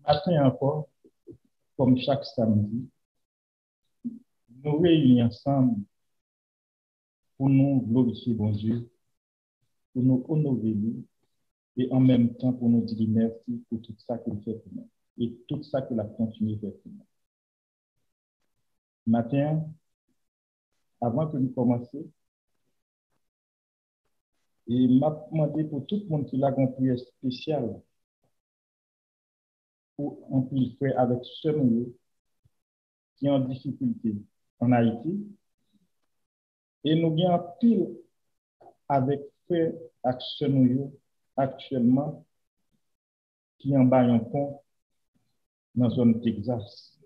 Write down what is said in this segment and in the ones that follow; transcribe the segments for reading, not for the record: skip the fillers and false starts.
Matin encore, comme chaque samedi, nous réunissons ensemble pour nous glorifier bon Dieu, pour nous honorer lui, et en même temps pour nous dire merci pour tout ça qu'il fait pour nous et tout ça qu'il a continué de faire pour nous. Matin, avant que nous commencions, et m'a demandé pour tout le monde qui a une prière spéciale pour un petit frère avec ce milieu qui est en difficulté en Haïti. Et nous bien pile avec frère Action actuellement qui est en bas un pont dans la zone Texas.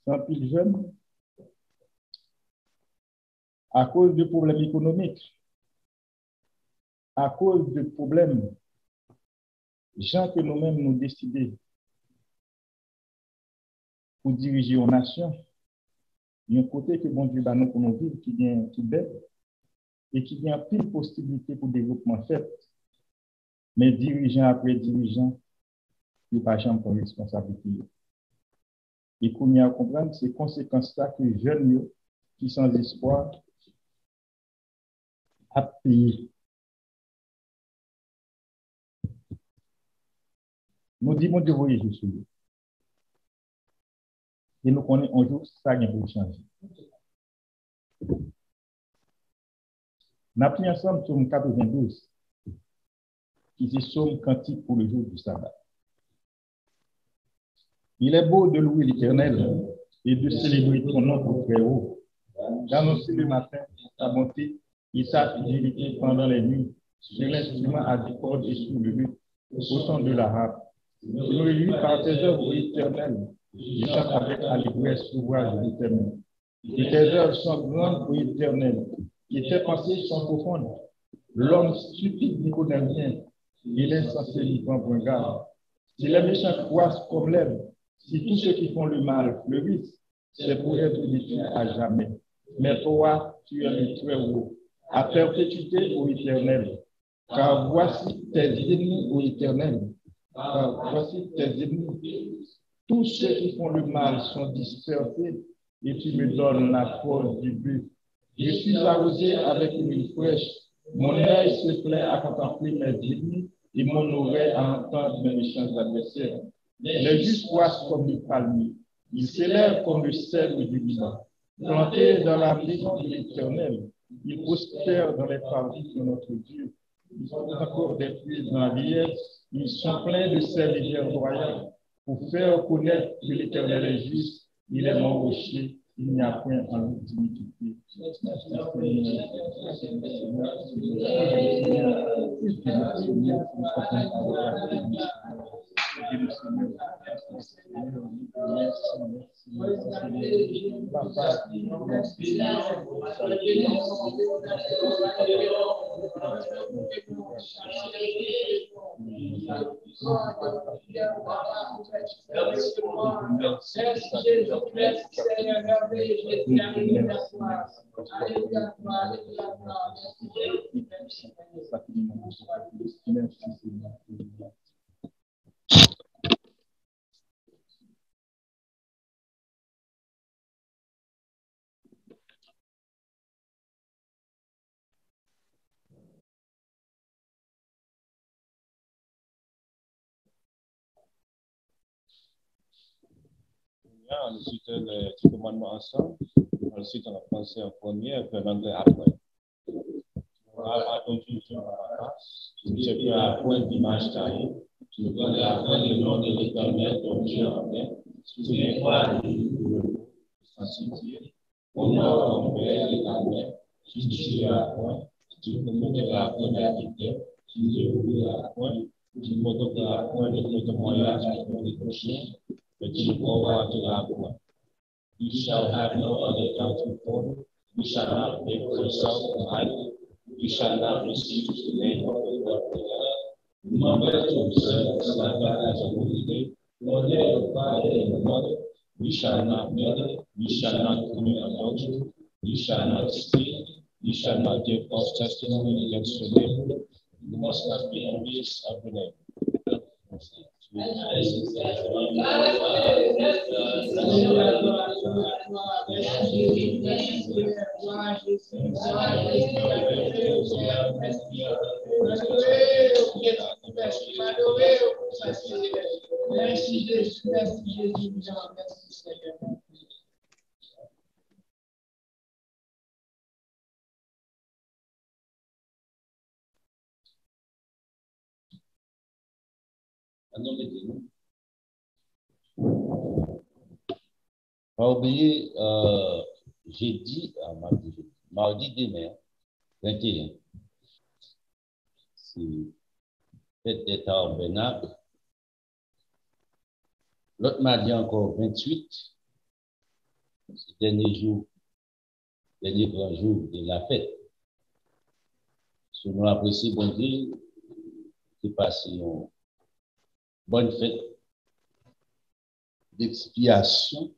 C'est un pile jeune à cause de problèmes économiques, à cause de problèmes, gens que nous-mêmes nous décidons pour diriger aux nations. Il y a un côté que bon Dieu va nous pour nous vivre qui vient qui bête et qui vient pile possibilité pour le développement fait. Mais dirigeant après dirigeant, il n'y a pas jamais pour responsabilité. Et qu'on y a à comprendre, c'est conséquences-là que les jeunes qui sans espoir à payer. Nous disons, mon Dieu, voyez sur lui. Et nous connaissons un jour, ça vient pour changer. Nous avons pris ensemble sur 92, qui est somme cantique pour le jour du sabbat. Il est beau de louer l'Éternel et de célébrer ton nom au très haut, d'annoncer le matin ta bonté et ta fidélité pendant les nuits, sur l'instrument à 10 cordes et sur le luth, au son de la harpe. Nous réunis par tes œuvres éternelles, je chante avec allégresse l'ouvrage de l'Éternel. Et tes œuvres sont grandes et éternelles, et tes pensées sont profondes. L'homme stupide n'y connaît rien, et l'insensé n'y prend point garde. Si les méchants croissent comme l'herbe, si tous ceux qui font le mal fleurissent, c'est pour être détruits à jamais. Mais toi, tu es le très haut, à perpétuité au Éternel. Car voici tes ennemis au Éternel. Car voici tes ennemis. Tous ceux qui font le mal sont dispersés, et tu me donnes la force du but. Je suis arrosé avec une huile fraîche. Mon œil se plaît à contempler mes ennemis, et mon oreille à entendre mes méchants adversaires. Les justes croissent comme le palmier. Ils s'élèvent comme le cèdre du Liban. Plantés dans la maison de l'Éternel, ils prospèrent dans les paradis de notre Dieu. Ils ont encore des fruits dans la vieillesse. Ils sont pleins de sel et d'herbes royales pour faire connaître que l'Éternel est juste. Il est mon rocher. Il n'y a point en lui d'iniquité. On cite les 10 commandements ensemble. On cite en français en premier et en anglais après. Tu n'auras ton Dieu dans la face. Tu ne serviras point d'image taillée. Tu ne prendras point le nom de l'Éternel, ton Dieu en vain. Tu ne pas le sanctifier. Honore ton père et ta mère. Tu ne tueras point. Tu ne commettras point d'adultère. Tu ne voudras point. Tu ne provoqueras point de témoignage contre les prochains. But you go out to that one. You shall have no other gods before you. You shall not make for yourself an idol. You shall not receive the name of the Lord your God. Remember to observe the Sabbath as a holy day. Honor your father and your mother. You shall not murder. You shall not commit adultery. You shall not steal. You shall not give false testimony against your neighbor. You must not be envious of your neighbor. Merci Jésus, merci Jésus, merci Seigneur. Pas oublier, j'ai dit, mardi demain, 21, c'est fête des tabernacles. L'autre m'a dit encore 28, c'est le dernier jour, dernier grand jour de la fête. Selon l'apprécié, bon Dieu, qui passe une bonne fête d'expiation.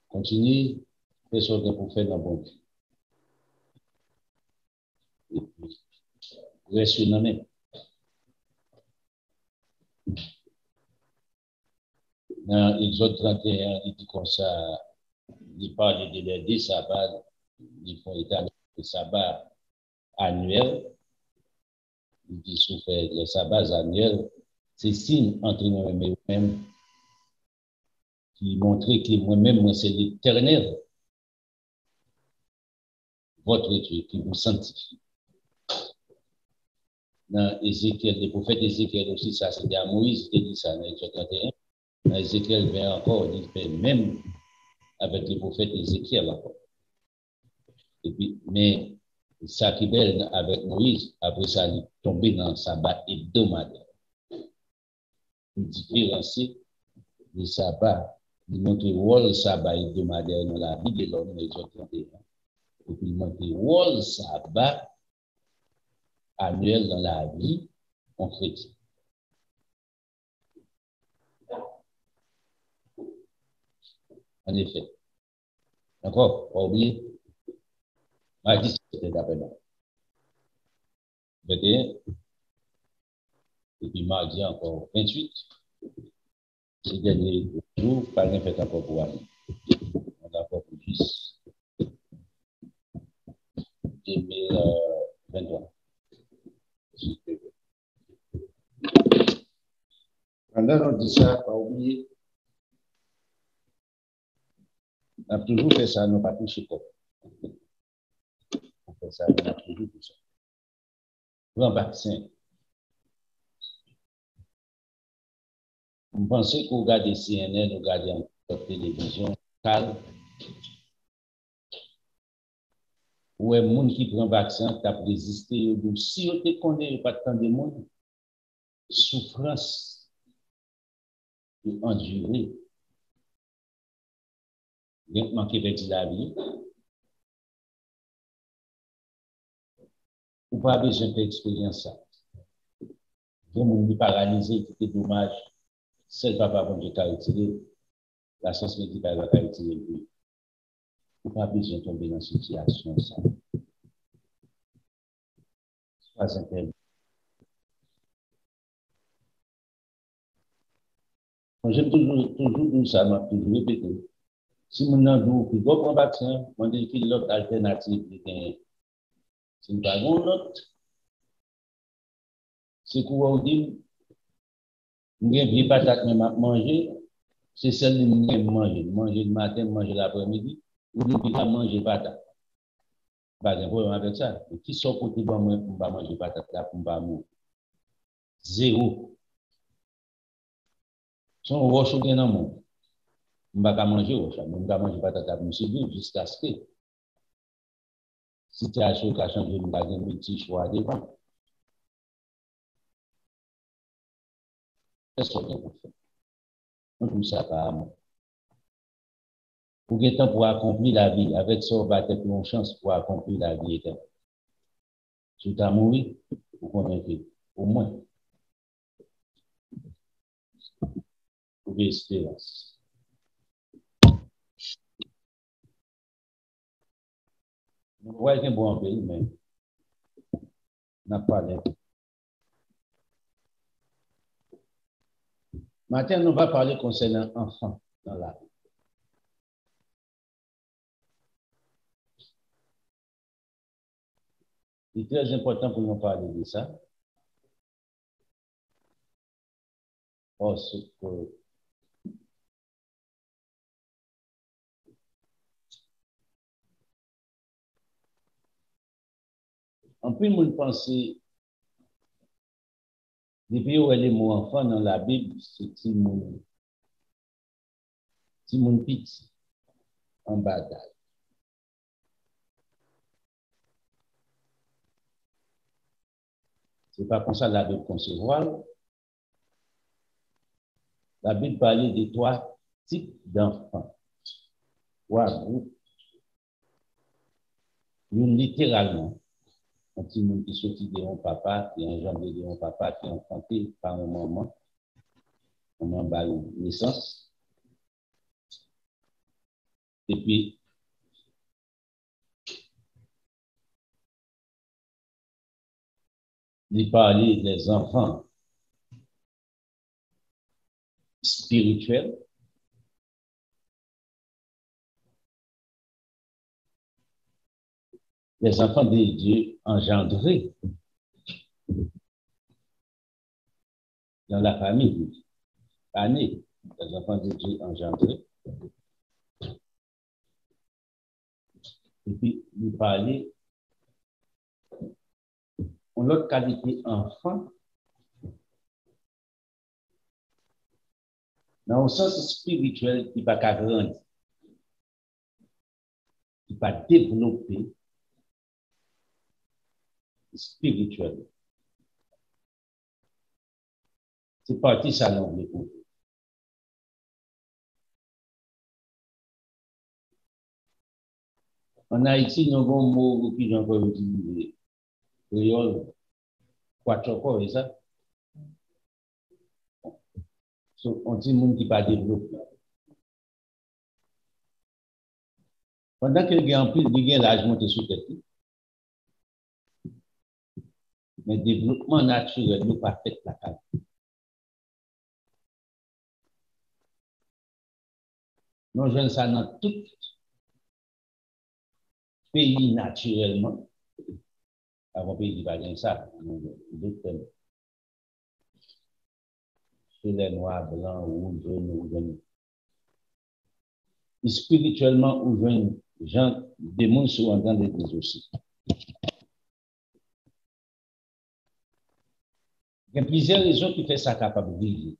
Continue, fais ce que pour faire dans le bon Dieu. Et puis, reste dans la main. Dans Exode 31, il dit comme ça, il parle de les 10 sabbats, ils font état de sabbats annuels. Il dit sous fait les sabbats annuels, c'est signe entre nous et nous-mêmes qui montre que moi-même, moi, c'est l'Éternel, votre Dieu, qui vous sanctifie. Dans Ézéchiel, le prophète Ézéchiel aussi, ça c'était à Moïse qui dit ça dans Exode 31. Dans Ézéchiel vient encore, il fait même avec le prophète Ézéchiel encore. Et puis, mais ça qui est belle avec Moïse, après ça, il est tombé dans le sabbat hebdomadaire. Il différencie le sabbat, il montre le sabbat hebdomadaire dans la vie de l'homme, dans Exode 31. Et puis il montre le sabbat annuel dans la vie en chrétien. En effet. D'accord? Pas oublier. Mardi, c'était d'après 21. Et puis mardi encore 28. Ces derniers jours, pas rien fait encore pour aller. On a encore pour 10. 2023. Pendant on dit ça, pas oublier. On a toujours fait ça, nous pas touché quoi. On fait ça, on a toujours fait ça. Grand vaccin. Vous pensez qu'on regarde CNN, vous regardez en télévision, calme. Ou un monde qui prend vaccin, qui a résisté, si on te connaît pas tant de monde, souffrance de endurer, bien manquer de la vie, ou pas besoin d'expérience ça. Le monde est paralysé, c'est dommage. Seul papa bon Dieu t'a retiré, la science médicale va retirer lui. Ou pas besoin de tomber dans cette situation ça. Pas intérêt. J'aime toujours dire ça, m'a toujours répété. Si mon nom dit, il faut prendre vaccin, on dit qu'il y a l'autre alternative qui est. Si pas l'autre, c'est quoi on dit, on a des patates même à manger, c'est celle que on aime manger. Manger le matin, manger l'après-midi, ou bien on manger patate. Pas de problème avec ça. Qui sont côté de moi pour pas manger patate là, pour pas mourir? Zéro. Son roche ou bien dans mon. On va pas manger roche, on va manger patate pour subir jusqu'à ce que situation qui a changé, on va avoir un petit choix devant. Qu'est-ce qu'on peut faire? On trouve ça pas moi. Pour qu'il temps pour accomplir la vie, avec ça, on va avoir une chance pour accomplir la vie éternelle. Si tu as mouru, vous connaissez, au moins, pour l'espérance. Nous voyons qu'un bon pays, mais on n'a pas l'air. Maintenant, nous va parler concernant enfants dans la vie. C'est très important pour nous parler de ça. Parce que on peut nous penser, depuis où les mots enfants dans la Bible, c'est Timon petit en bataille. C'est pas comme ça la Bible concevoir. La Bible parlait de 3 types d'enfants. 3 groupes. Une littéralement, un petit monde qui sortit de mon papa, qui est engendré de mon papa, qui est enfanté par mon maman, par naissance. Et puis, il parlait des enfants spirituels. Les enfants de Dieu engendrés dans la famille, pas nés, les enfants de Dieu engendrés. Et puis, il parlait en autre qualité enfant, dans le sens spirituel, qui va grandir, qui va développer spirituellement. C'est parti ça l'anglais. En Haïti, nous avons un mot qui j'ai encore utilisé. Créole, quatuor, c'est ça? On dit monde qui va développer. Pendant qu'il y a en plus, il y a l'âge monté sur tête. Mais développement naturel, nous pas fait la carte. Nous jeunes ça dans tout pays naturellement. Avant pays qui va gagner ça, c'est les noirs, blancs, rouges, jaunes. Spirituellement, ou jeunes, gens, des mondes sont dans l'église aussi. Il y a plusieurs raisons qui font ça capable de vivre.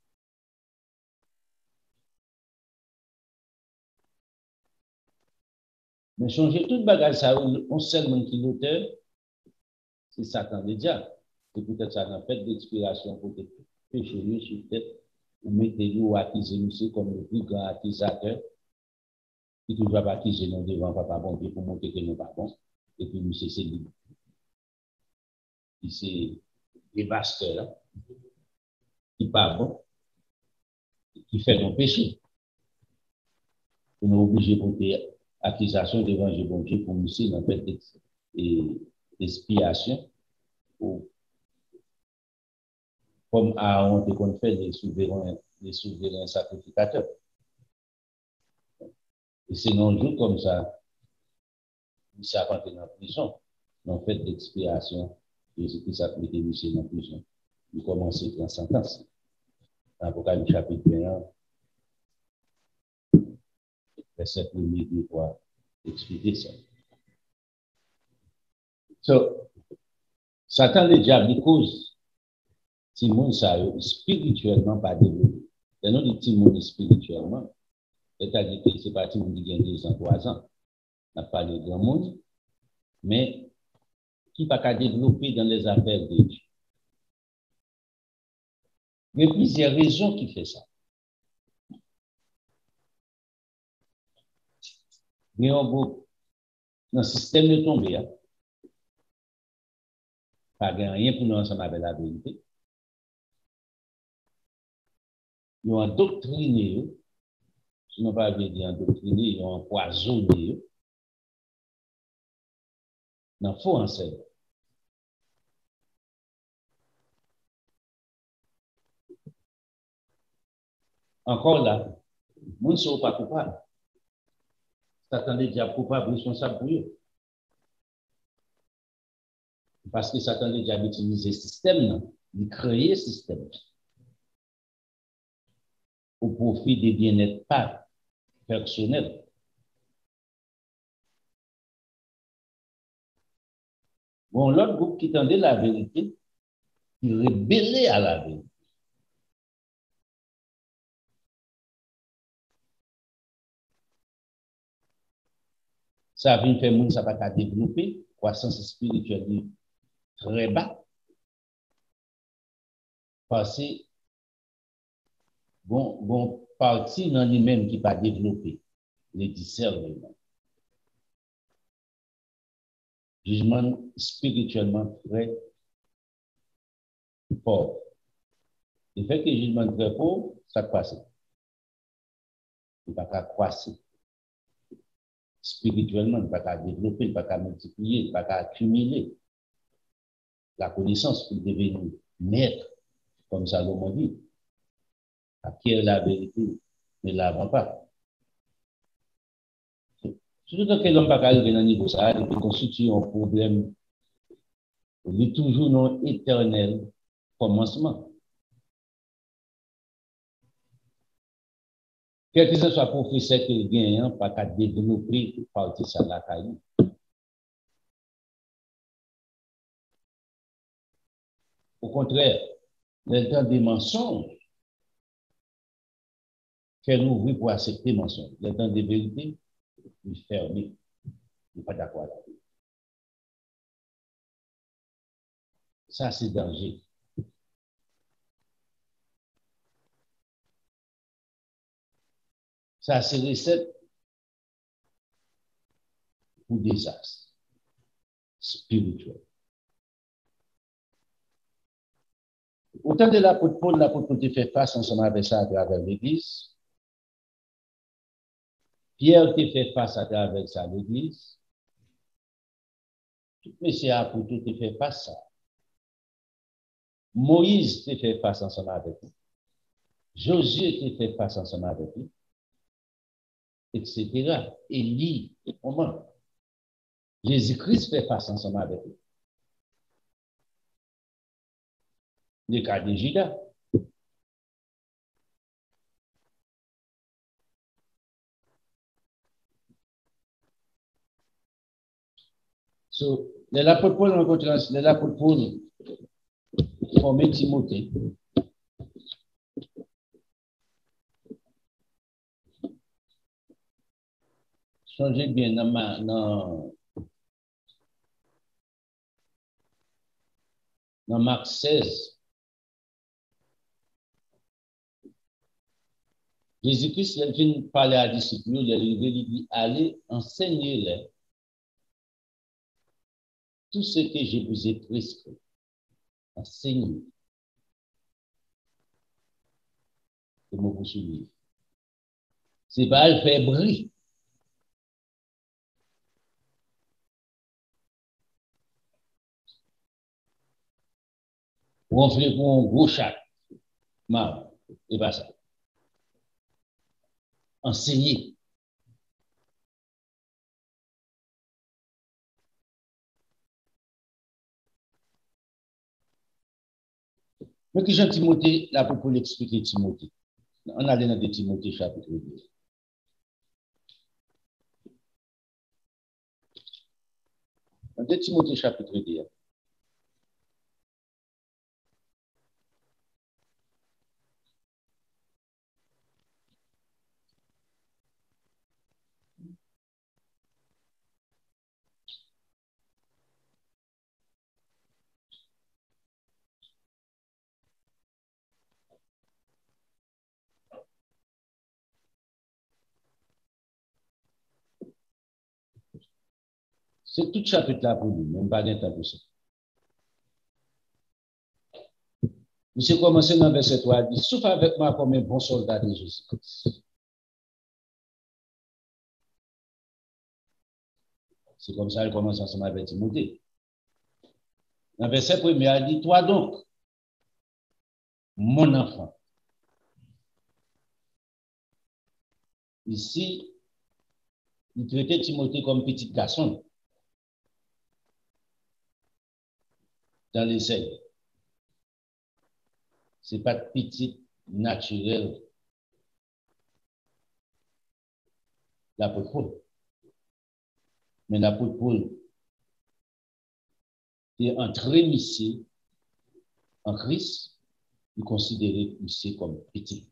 Mais changer tout le bagage, ça, on seulement qui l'auteur, c'est Satan le diable. C'est peut-être ça dans fait d'inspiration pour pécher sur tête, ou mettez-vous accuser monsieur comme le plus grand accusateur, qui toujours va accuser nous devant papa bon Dieu pour montrer que nous pas bon. Et puis monsieur c'est lui. C'est des pasteurs qui pas bon, qui fait nos péchés. On est obligé de porter accusation devant bon Dieu pour monsieur dans fait d'expiation. Comme Aaron qu'on fait les souverains sacrificateurs. Et c'est non jour comme ça, il s'est rentré dans la prison, en fait d'expiation, et ce qui s'appelait monsieur dans la prison. Il commence à prendre sentence. Dans l'Apocalypse chapitre 21, verset 1er, 2, 3, expliquer ça. So, Satan le diable, il cause si monde ça spirituellement pas développé. C'est non des petits monde spirituellement. C'est-à-dire que c'est pas tout le monde qui gagne 2 ans, 3 ans. On n'a pas de grand monde, mais qui ne va pas développer dans les affaires de Dieu. Il y a plusieurs raisons qui font ça. Mais on va dans le système de tomber, pas rien pour nous ensemble avec la vérité. Ils ont endoctriné, sinon pas dire endoctriné, ils ont empoisonné dans le faux enseignement. Encore là, nous ne sommes pas coupables. Satan est déjà coupable, responsable pour eux. Parce que Satan est déjà utilisé le système, il crée le système au profit des bien-être pas personnels. Bon, l'autre groupe qui tendait la vérité, il rébellait à la vérité. Ça vient faire monde, ça va pas développer, croissance spirituelle très bas. Parce que bon partie dans lui-même qui va développer les discernements. Jugement spirituellement très fort. Le fait que le jugement très fort, ça passe. Il ne va pas croître. Spirituellement, il ne va pas développer, il ne va pas multiplier, il ne va pas accumuler la connaissance pour devenir maître, comme Salomon dit. Acquérir la vérité, mais ne l'avant pas. Surtout que l'homme va arriver dans le niveau ça, il peut constituer un problème. Il est toujours non éternel commencement. Quel que soit professeur qu'il gagne, pas qu'à développer partie ça la caille. Au contraire, le temps des mensonges, fait l'ouvrir pour accepter les mensonges. Le temps des vérités, il ferme. Il n'est pas d'accord avec lui. Ça, c'est danger. Ça, c'est recette pour désastre spirituel. Autant de l'apôtre Paul fait face ensemble avec ça à travers l'Église. Pierre te fait face à travers ça à l'Église. Tout Messie apôtre te fait face à ça. Moïse te fait face ensemble avec lui. Josué te fait face ensemble avec lui. Etc. Élie, comment? Jésus-Christ fait face ensemble avec lui. Le cas de Judas. So, l'apôtre Paul rencontre l'apôtre Paul formé Timothée. Changez bien dans Marc 16. Jésus-Christ, il vient parler à disciples, il dit, allez, enseignez-les tout ce que je vous ai prescrit. Enseignez. C'est mon vous souvenir. C'est pas le faire briller. Ou on fait pour un gros chat. Non, c'est pas ça. Enseigner. Mais que Jean Timothée, là pour l'expliquer Timothée. On a dans Timothée chapitre 2. Dans Timothée chapitre 2. C'est tout chapitre là pour nous, même pas d'un temps pour ça. Monsieur commence dans verset 3, il dit, souffre avec moi comme un bon soldat de Jésus-Christ. C'est comme ça qu'il commence ensemble avec Timothée. Dans verset 1, il dit, toi donc, mon enfant, Ici, il traitait Timothée comme petit garçon dans l'essai. Ce n'est pas petit naturel. L'apôtre Paul. Mais l'apôtre Paul est entré ici en Christ, il considérait ici comme petit.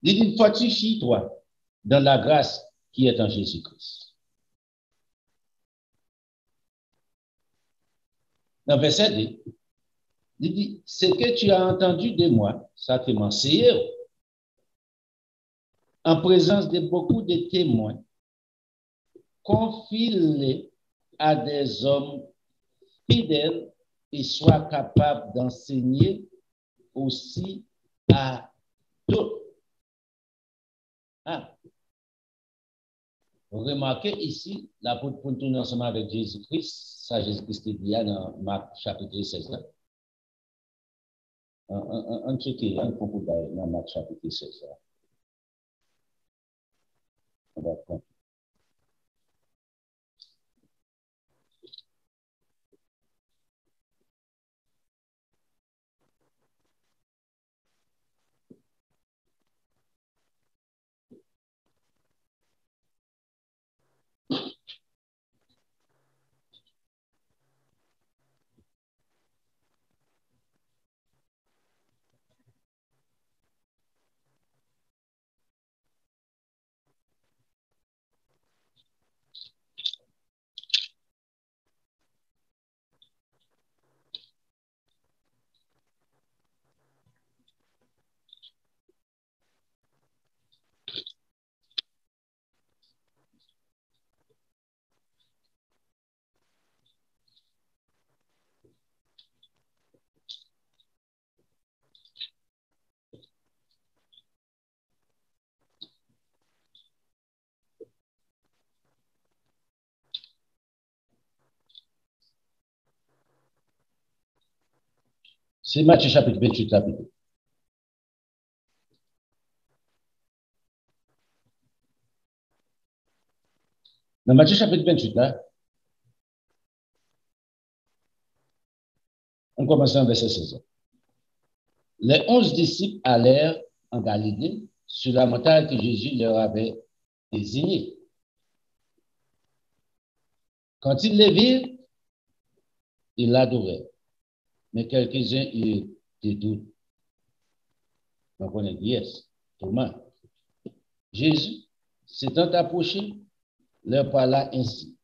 Il dit, fortifie-toi dans la grâce qui est en Jésus-Christ. Dans verset 2, il dit, ce que tu as entendu de moi, ça te m'enseigne, en présence de beaucoup de témoins, confie-les à des hommes fidèles et sois capable d'enseigner aussi à d'autres. Ah. Remarquez ici, l'apôtre Paul tourne ensemble avec Jésus-Christ, ça Jésus-Christ dit dans Marc chapitre 16. Un checké, un propos dans Marc chapitre 16. On va prendre. C'est Matthieu chapitre 28, chapitre. Dans Matthieu chapitre 28, là, on commence en verset 16. Les 11 disciples allèrent en Galilée sur la montagne que Jésus leur avait désignée. Quand ils les virent, ils l'adoraient. Mais quelques-uns eurent des doutes. Donc on a dit yes, Thomas. Jésus, s'étant approché, leur parla ainsi.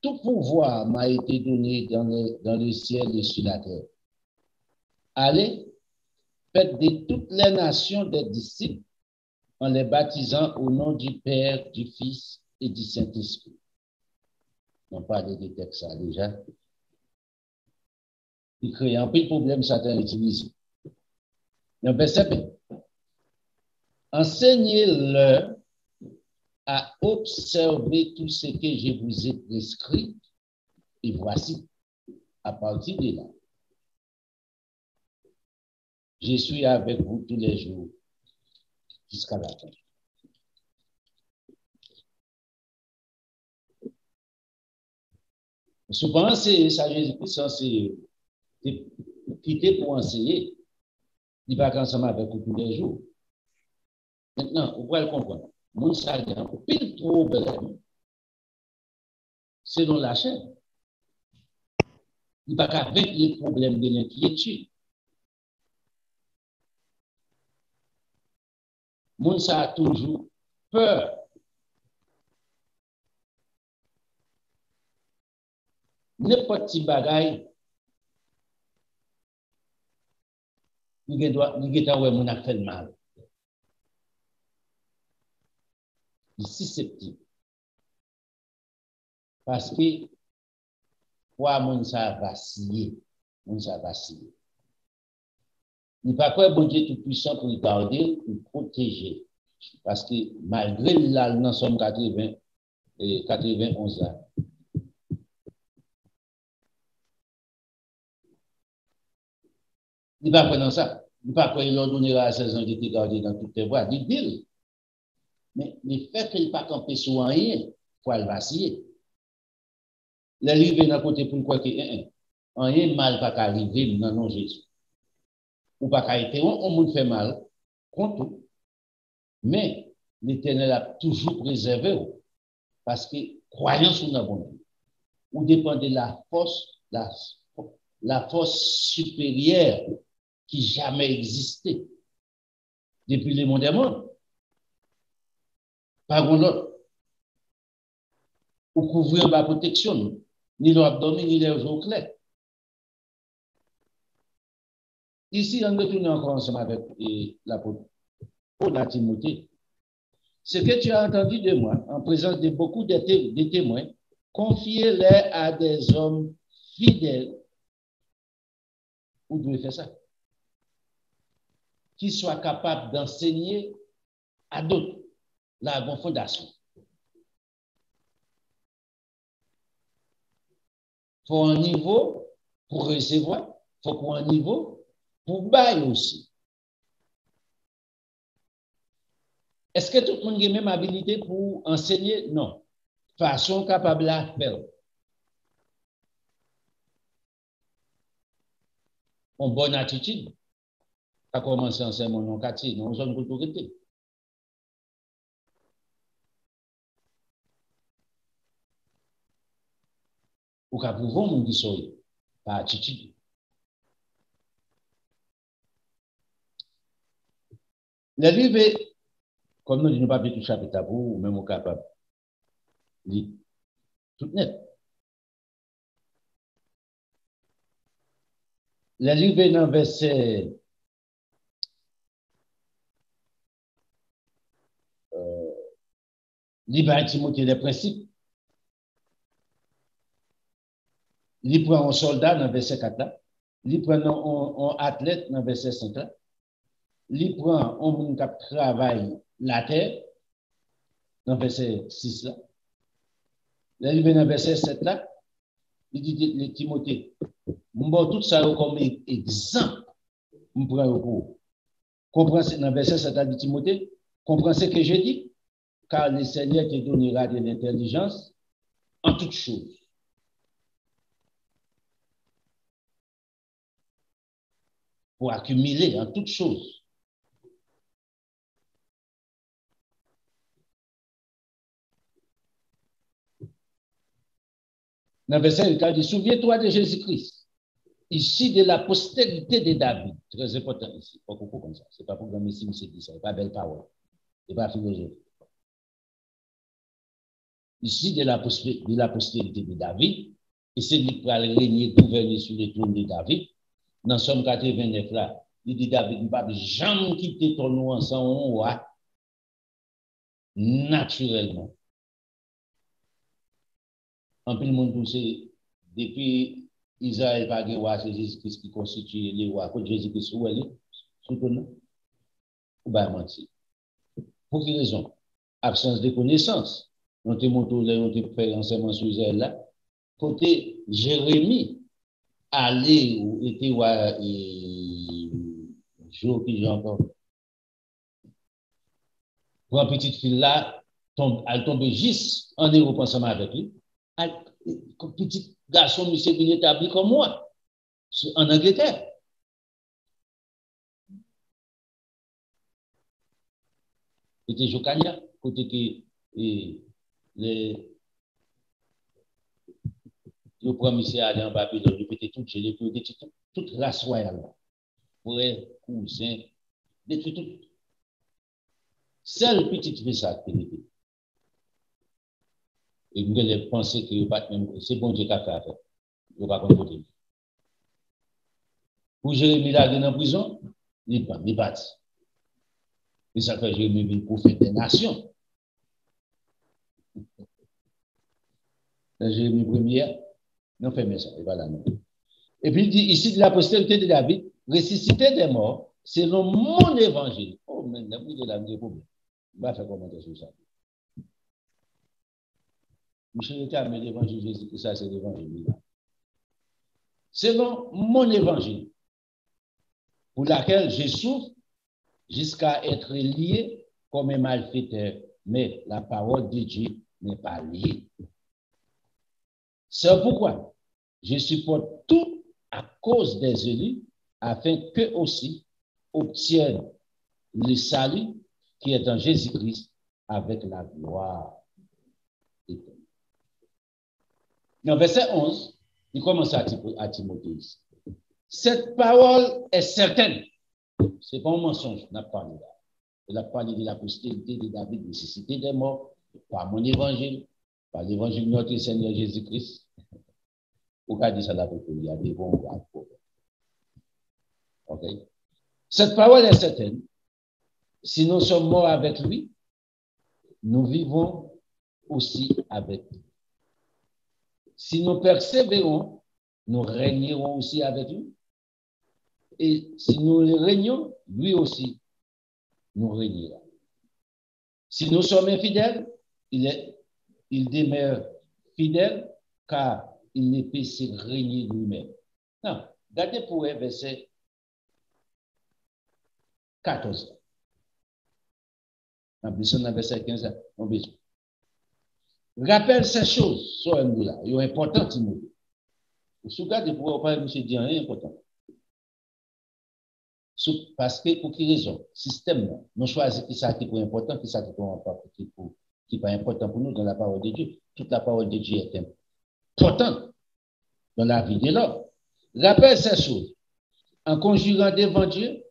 Tout pouvoir m'a été donné dans le ciel et sur la terre. Allez, faites de toutes les nations des disciples en les baptisant au nom du Père, du Fils et du Saint-Esprit. On parle des textes ça déjà. Il crée un peu de problème, Satan utilise. Dans verset 1, enseignez-leur à observer tout ce que je vous ai prescrit, et voici, à partir de là, je suis avec vous tous les jours jusqu'à la fin. Souvent, c'est ça, Jésus-Christ, c'est quitter pour enseigner. Il va ensemble avec vous tous les jours. Maintenant, vous pouvez le comprendre. Mon salaire, un pile problème, c'est dans la chair. Il va avec les problèmes de l'inquiétude. Mon ça a toujours peur. N'importe qui bagaille, il doit mon a fait mal. Il est susceptible. Parce que pour mon ça vaciller, mon ça vaciller. Il n'est pas quoi bon Dieu tout puissant pour garder, pour protéger. Parce que malgré là, nous sommes 91 ans. Il va prendre ça. Il ne va pas leur donner à 16 ans qui était gardé dans toutes les voies. Dit-il. Mais le fait qu'il ne pas camper sur rien, il faut le vaciller. L'arrivée d'un côté pour quoi que rien mal pas arriver dans non Jésus. Ou pas qu'à être, on monde fait mal contre tout. Mais l'Éternel a toujours préservé parce que croyance ou n'a bon Dieu. Ou dépend de la force supérieure qui jamais existé depuis le monde des mondes. Par contre, ou couvrir la protection, ni l'abdomen, ni les jours clairs. Ici, on retourne encore ensemble avec l'apôtre Paul à Timothée. Ce que tu as entendu de moi, en présence de beaucoup de témoins, confiez-les à des hommes fidèles. Vous devez faire ça. Qui soient capables d'enseigner à d'autres la bonne fondation. Il faut un niveau pour recevoir, il faut qu'on un niveau pour bailler aussi. Est-ce que tout le monde a la même habilité pour enseigner? Non. Façon capable à faire. Une bonne attitude. Ça commence à enseigner mon quartier, non, zone autorité. Ou qu'à pouvoir mon qui soit par attitude. Le livre, comme nous disons pas tout chapitre à vous, ou même au capable, tout net. Le livre dans verset libre à Timothée les principes. Il prend un soldat dans verset 4 là. Il prend un athlète dans verset 5 là. Il prend un monde qui travaille la terre dans verset 6 là. Il vient dans verset 7 là. Il dit Timothée, bon, tout ça comme exemple, je prends pour. Comprends dans verset 7 là de Timothée, comprends ce que je dis, car le Seigneur te donnera de l'intelligence en toutes choses. Pour accumuler en toutes choses. Dans le verset 8, il dit, souviens-toi de Jésus-Christ, ici de la postérité de David. Très important ici. Pas beaucoup comme ça. Ce n'est pas pour que Messie dit ça. Ce n'est pas belle parole. Ce n'est pas philosophie. Ici de la postérité de David, et c'est lui qui va régner, gouverner sur le trône de David. Dans Somme 89 là, il dit David, il ne va jamais quitter ton nom sans un roi, naturellement. En plus, le monde c'est depuis Israël pas de roi, c'est Jésus-Christ qui constitue les rois. Quand Jésus-Christ où elle est, sous ton nom, ou bien mentir. Pour quelle raison? Absence de connaissance. On te montre là, on te fait l'enseignement sur Israël là. Côté Jérémie, aller ou était roi et jour qui j'ai encore. Pour un petit fille là, elle tombe juste en Europe ensemble avec lui. Un petit garçon, monsieur, qui est établi comme moi, en Angleterre. C'était Jocania, côté que le premier monsieur allait en Babylone, il était tout, j'ai toute race royale, frère, cousin, détruit tout. Seule petite fille ça qui était. Et vous allez penser que c'est bon Dieu qui a fait affaire. Il ne va pas compter. Pour Jérémie là, dans la prison, il bat. Et ça fait Jérémie le prophète des nations. Dans Jérémie 1er, non fait ça, et voilà. Et puis il dit ici de la postérité de David, ressuscité des morts, selon mon évangile. Oh, mais la de la problème. Il va faire commenter sur ça. Michel était amené l'évangile Jésus, que ça c'est l'évangile. Selon mon évangile. pour laquelle je souffre jusqu'à être lié comme un malfaiteur. Mais la parole de Dieu n'est pas liée. C'est pourquoi je supporte tout à cause des élus, afin qu'eux aussi obtiennent le salut qui est en Jésus-Christ avec la gloire éternelle. Dans verset 11, il commence à Timothée. Cette parole est certaine. Ce n'est pas un mensonge, on a parlé là. On a parlé de la postérité de David, nécessité des morts, par mon évangile, par l'évangile de notre Seigneur Jésus-Christ. Pourquoi dire ça là pour il y a des bons graves problèmes. Ok? Cette parole est certaine. Si nous sommes morts avec lui, nous vivons aussi avec lui. Si nous persévérons, nous régnerons aussi avec lui. Et si nous régnons, lui aussi nous régnera. Si nous sommes infidèles, il demeure fidèle, car il ne peut se régner lui-même. Non, regardez pour verset 14. En plus, on a verset 15, on besoin. Rappelle ces choses, sur un là, il est important, Timothée. Si vous regardez pour pas M. dire rien important. Parce que pour quelle raison? Système, nous choisissons qui ça qui est important, qui ça qui n'est pas important pour nous dans la parole de Dieu. Toute la parole de Dieu est importante dans la vie de l'homme. Rappelle ces choses en conjurant devant Dieu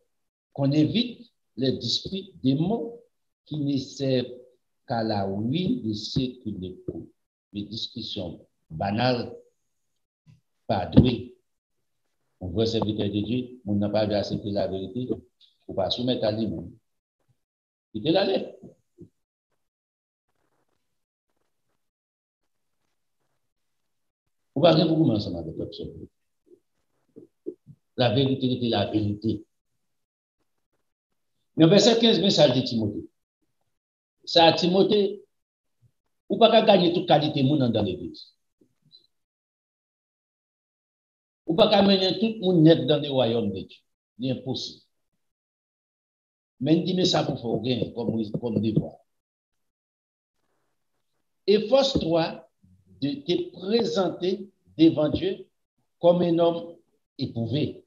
qu'on évite les disputes des mots qui ne servent qu'à la ruine de ceux qui l'écoutent. Les discussions banales, pas douées. On voit serviteur de Dieu, on n'a pas accepté la vérité, pour pas soumettre à lui-même. Il est la lettre. On va rien beaucoup ensemble avec l'option. La vérité était la vérité. Mais verset 15, message de Timothée. Ça, Timothée, ou pas gagner toute qualité monde dans l'église. Ou pas mener tout le monde net dans le royaume de Dieu. C'est impossible. Mais il dit, mais ça pour faire rien comme devoir. Efforce-toi de te présenter devant Dieu comme un homme éprouvé.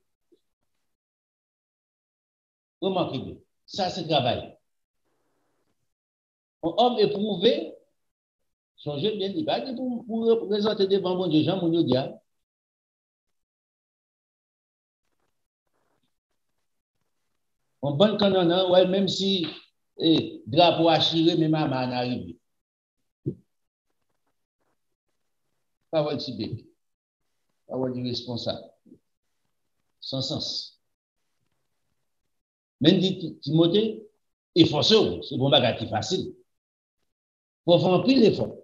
Remarquez bien, ça c'est travail. Un homme éprouvé, songez bien, il va dire pour présenter devant mon Dieu, Jean Mouniodia. On bonne canon, ouais, même si drapeau a chiré, mais maman en arrive. Parole tibétaine. Parole du responsable. Sans sens. Même dit Timothée, efforcez-vous, c'est bon bagage qui facile. Pour faire un pile l'effort.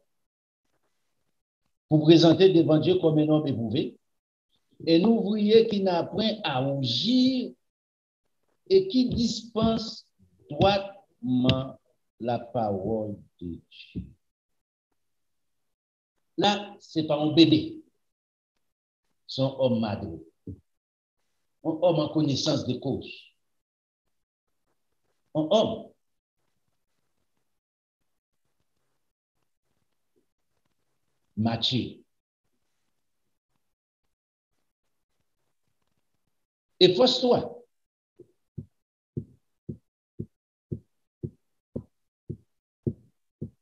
Pour présenter devant Dieu comme un homme éprouvé. Et nous voyons qui n'a point à rougir et qui dispense droitement la parole de Dieu. Là, ce n'est pas un bébé. C'est un homme madre. Un homme en connaissance de cause. Un homme. Mature. Efforce-toi.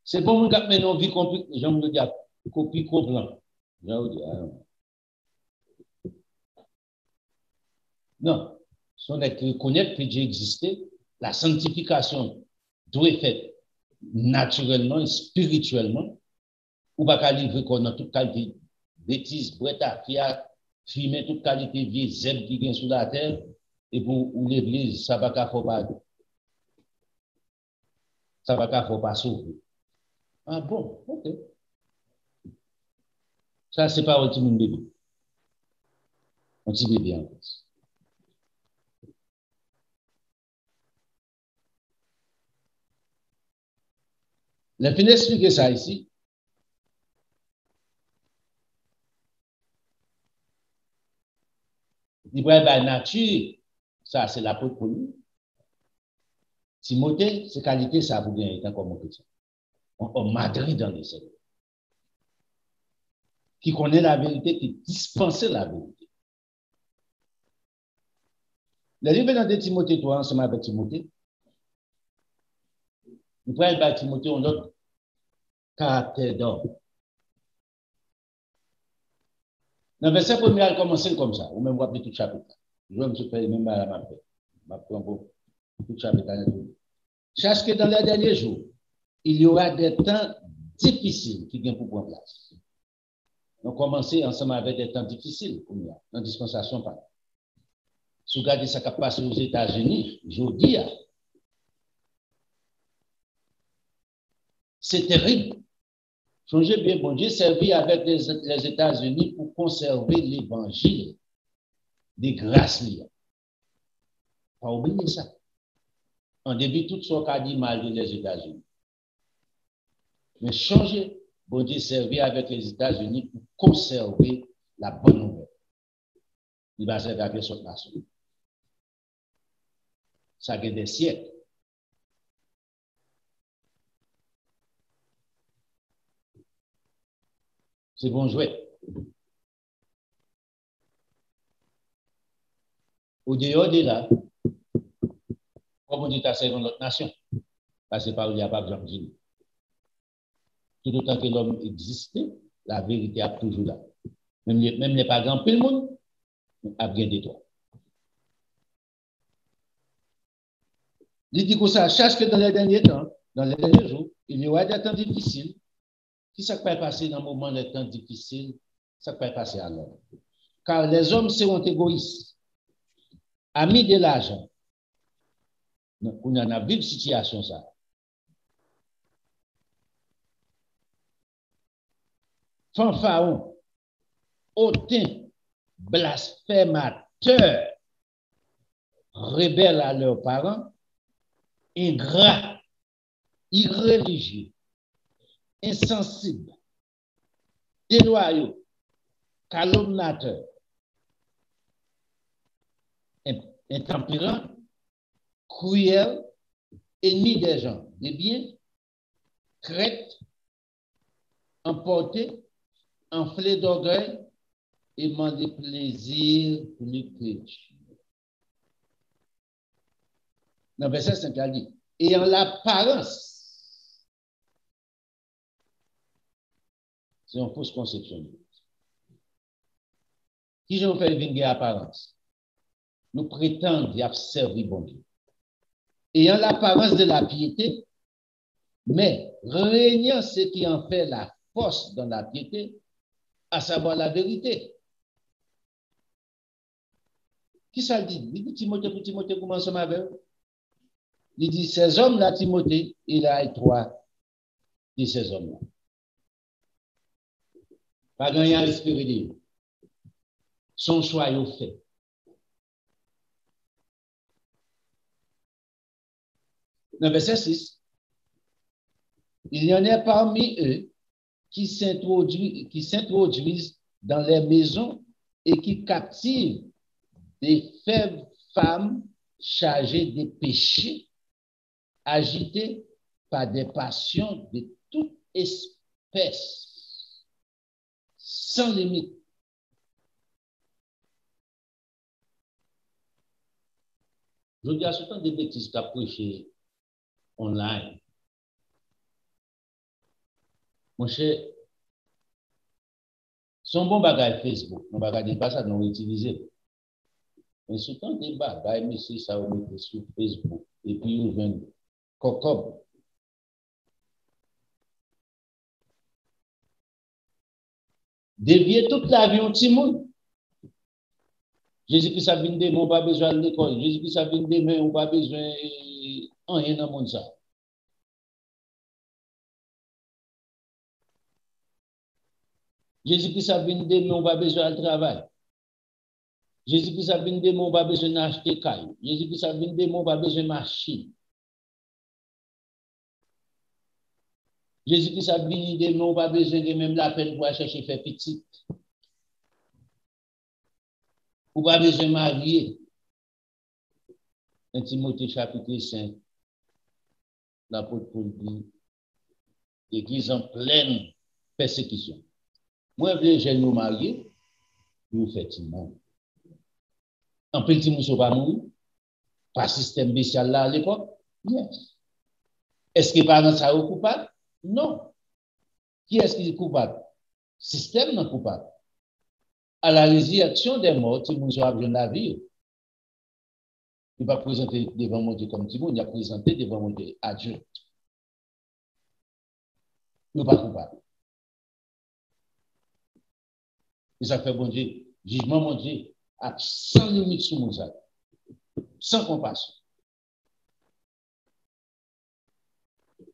C'est bon, nous avons vie compliquée. J'aime le dire, copie comprend. Non. Si on est reconnaître que Dieu existait, la sanctification doit être faite naturellement, spirituellement, ou pas livrer qu'on a toute qualité bêtise, breta, fiat, fumer toute qualité de vie, zèbre qui vient sous la terre, et pour l'église, ça va qu'à faut pas. Ça va qu'à faut pas sauver. Ah bon, ok. Ça, c'est pas un petit bébé. Un petit bébé en fait. Je vais expliquer ça ici. Il va y avoir nature, Ça, c'est l'apôtre pour nous. Timothée, c'est qualité, ça vous gagner comme chrétien. On Madrid dans les cerveaux. Qui connaît la vérité, qui dispense la vérité. Le livre dans Timothée, toi, ensemble avec Timothée, nous prenons par Timothée un autre caractère d'homme. Dans le verset premier, elle commence comme ça, ou même vous appelez tout chapitre. Je vais me faire même à la map. Je vais prendre tout chapitre. Sache que dans les derniers jours, il y aura des temps difficiles qui viennent pour prendre place. On commence ensemble avec des temps difficiles, comme là, dans la dispensation. Si vous regardez ce qui passe aux États-Unis, je vous dis, c'est terrible. Changez bien, bon Dieu servi avec les États-Unis pour conserver l'évangile des grâces liées. Pas oublier ça. En début, tout ce qu'a dit mal les États-Unis. Mais changer, bon Dieu servi avec les États-Unis pour conserver la bonne nouvelle. Il va servir avec cette nation. Ça fait des siècles. C'est bon jouet. Au dehors de là, comme on dit, à servir notre nation. Parce que par il n'y a pas besoin de dire. Tout autant que l'homme existait, la vérité est toujours là. Même les parents, tout le monde a bien des droits. Il dit que ça cherche que dans les derniers temps, dans les derniers jours, il y aura des temps difficiles. Qui ça peut passer dans le moment des temps difficiles? Ça peut passer à l'homme. Car les hommes seront égoïstes, amis de l'argent. On en a vu une situation ça. Fanfarons, hautains, blasphémateurs, rebelles à leurs parents, ingrats, irréligieux, insensibles, déloyaux, calomniateurs, intempérants, cruels, ennemis des gens, des biens, crêtes, emportés, enflés d'orgueil, aimant des plaisirs pour les péchés. Dans le verset 5, il dit, ayant l'apparence, c'est une fausse conception. Qui j'en fais venir apparence? Nous prétendons y servir bon Dieu. Ayant l'apparence de la piété, mais régnant ce qui en fait la force dans la piété, à savoir la vérité. Qui ça dit? Il dit Timothée, pour Timothée, comment ça m'avait? Il dit, ces hommes-là, Timothée, il a trois de ces hommes-là. Pas gagner à respirer de son choix est fait. Dans le verset 6, il y en a parmi eux qui s'introduisent dans les maisons et qui captivent des faibles femmes chargées de péchés, agitées par des passions de toute espèce, sans limite. Je dis à ce temps des bêtises qu'a prêché online. Mon cher, son bon bagage Facebook, on va regarder pas ça, on va utiliser. Mais ce temps des bagages, mais c'est ça, on met sur Facebook. Et puis, on vient cocob. Dévier toute la vie au petit monde. Jésus-Christ a venu demain, on n'a pas besoin de l'école. Jésus-Christ a venu demain, on n'a pas besoin de rien dans le monde. Ça. Jésus-Christ a venu demain, on n'a pas besoin de travail. Jésus-Christ a venu demain, on n'a pas besoin d'acheter caille. Jésus-Christ a venu demain, on n'a pas besoin de machine. Jésus-Christ a venu demain, on n'a pas besoin de même la peine pour aller chercher faire petit. On n'a pas besoin de marier. 1 Timothée chapitre 5, l'apôtre Paul dit, l'Église en pleine persécution. Moi, je veux nous marier, nous faisons en plus, si nous ne sommes pas nous, pas système spécial là à l'époque, yes. Est-ce que les parents sont coupables? Non. Qui est-ce qui est coupable? Système non coupable. À la résurrection des morts, si nous sommes besoin de la vie, il va présenter devant mon Dieu comme Timon, il a présenté devant mon Dieu à Dieu. Nous ne sommes pas coupables. Et ça fait bon Dieu, jugement mon Dieu, à sans limite sur nous, sans compassion.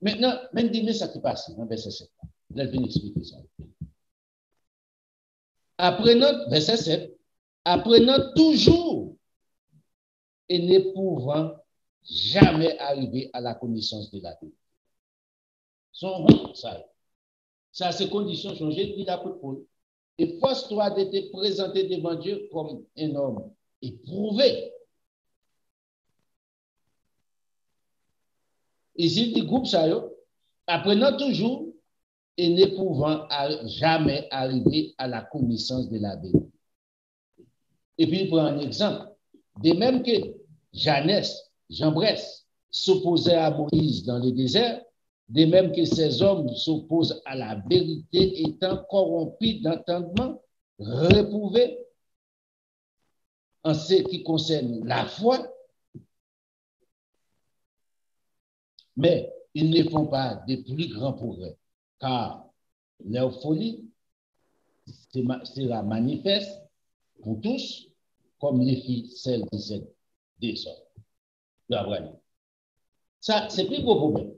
Maintenant, même dis-moi ça qui passe dans verset 7. Je vais expliquer ça. Apprenant, verset 7, apprenant toujours et ne pouvant jamais arriver à la connaissance de la vie. Son rond, ça. Ça, c'est conditions changées, dit l'apôtre Paul. Et force-toi de te présenter devant Dieu comme un homme éprouvé. Ici, le groupe, ça, apprenant toujours et ne pouvant jamais arriver à la connaissance de la vérité. Et puis, il prend un exemple. De même que Janès, Jambres, s'opposait à Moïse dans le désert, de même que ces hommes s'opposent à la vérité étant corrompus d'entendement, réprouvés en ce qui concerne la foi, mais ils ne font pas de plus grands progrès, car leur folie sera manifeste pour tous, comme les filles, celles qui sont des hommes. Ça, c'est plus gros problème.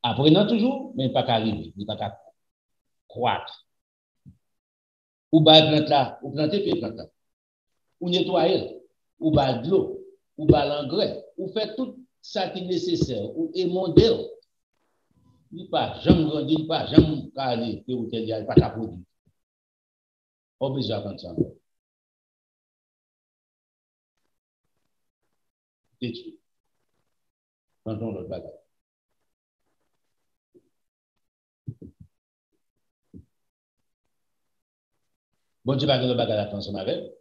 Apprenant toujours, mais pas qu'à arriver, il pas qu'à croître. Ou bas plante là, ou planter puis plante là. Ou nettoyer, ou bas de l'eau, ou bas l'engrais, ou faire tout ça qui est nécessaire, ou émonder. Il pas, j'aime grandir, pas, j'aime aller, et ou tel, il pas qu'à produire. Pas besoin de ça. Détruit. Prenons le bagage. Bon Dieu, pas que le bagage à penser avec.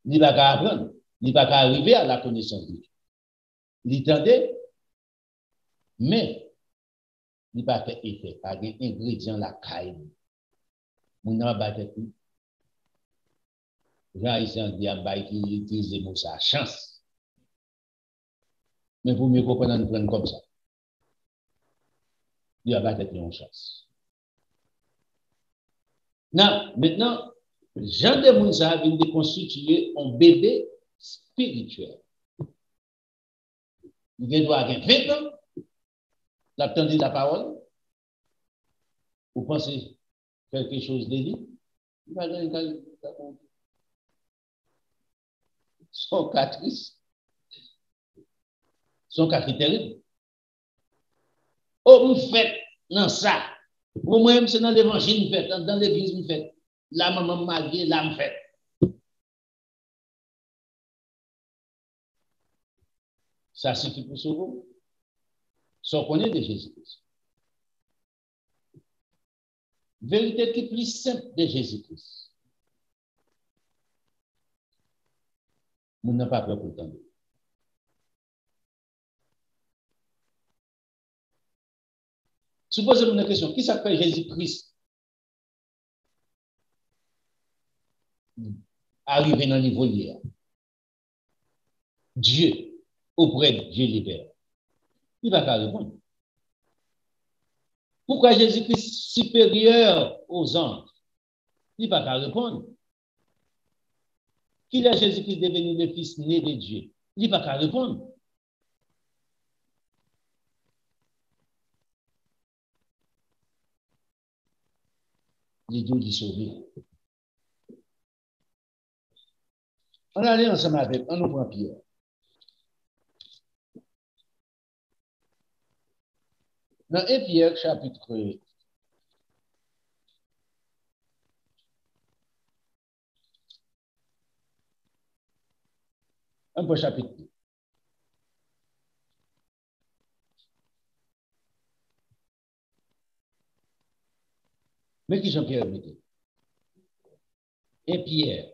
Ni pas qu'à apprendre, ni pas qu'à arriver à la connaissance de Dieu. Il tendait, mais il pas fait effet, pas d'ingrédient la caille. Mon n'a pas fait tout. Jean Haïtien dit à Mbaye qui utilise le mot ça, chance. Mais pour mieux comprendre, nous prenons comme ça. Il n'a pas fait une chance. Non, maintenant, Jean de Mounsa vient de constituer un bébé spirituel. Il doit avoir 20 ans, il a entendu la parole. Vous pensez quelque chose de lui? Il va gagner son catrice. Son catrice terrible. Oh, vous faites dans ça. Moi-même, c'est dans l'évangile, fait, dans l'église, fait. La maman mariée, là, me fait. Ça suffit pour sauver. Sans connaître de Jésus-Christ. Vérité qui est plus simple de Jésus-Christ. Nous n'avons pas peur pour le temps. Supposez-moi une question. Qui s'appelle Jésus-Christ? Arrivé dans le niveau hier. Dieu, auprès de Dieu le Père. Il va pas répondre. Pourquoi Jésus-Christ supérieur aux anges? Il va pas répondre. Qu'il est Jésus-Christ devenu le fils né de Dieu? Il va pas répondre. Les deux dit sauver. On allait ensemble avec, on nous prend Pierre. Dans 1 Pierre, chapitre Un peu chapitre. Mais qui Jean-Pierre mettait? Et Pierre.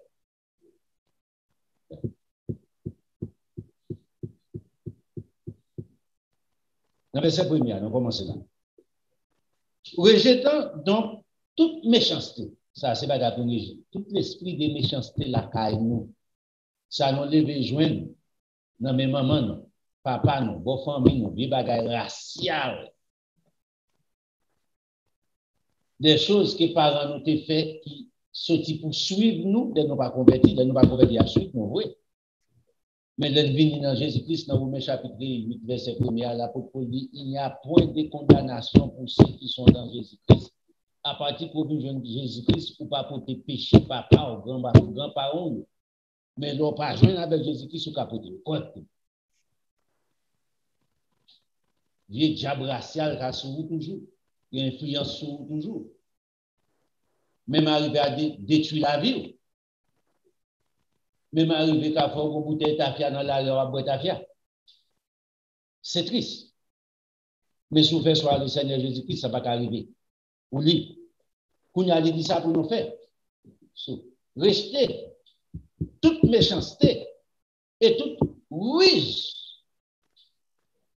Dans le verset premier, on commence là. Rejetant donc toute méchanceté. Ça, c'est pas d'après Régis. Tout l'esprit de méchanceté, la caille, nous. Ça nous lève joindre. Non, mais maman, non. Papa, non. Bon famille, non. Des bagailles raciales. Des choses que les parents nous ont fait qui sortent pour suivre nous, de nous pas convertir, à suivre, nous, oui. Mais le venir dans Jésus-Christ, dans Romains chapitre 8, verset 1er, l'apôtre Paul dit, il n'y a point de condamnation pour ceux qui sont dans Jésus-Christ. À partir de Jésus-Christ, ou pas pour tes péchés, papa ou grand-parents, mais l'on pas joindre avec Jésus-Christ ou capoter. Il y a diable racial qui a sur vous toujours. Il y a influence sur vous toujours. Même arriver à détruire la vie. Même arriver à faire une bouteille de tafia dans la rue à boire tafia. C'est triste. Mais si vous faites soit le Seigneur Jésus-Christ, ça ne va pas arriver. Ou lui, qu'on a dit ça pour nous faire. Restez toute méchanceté et toute ruse.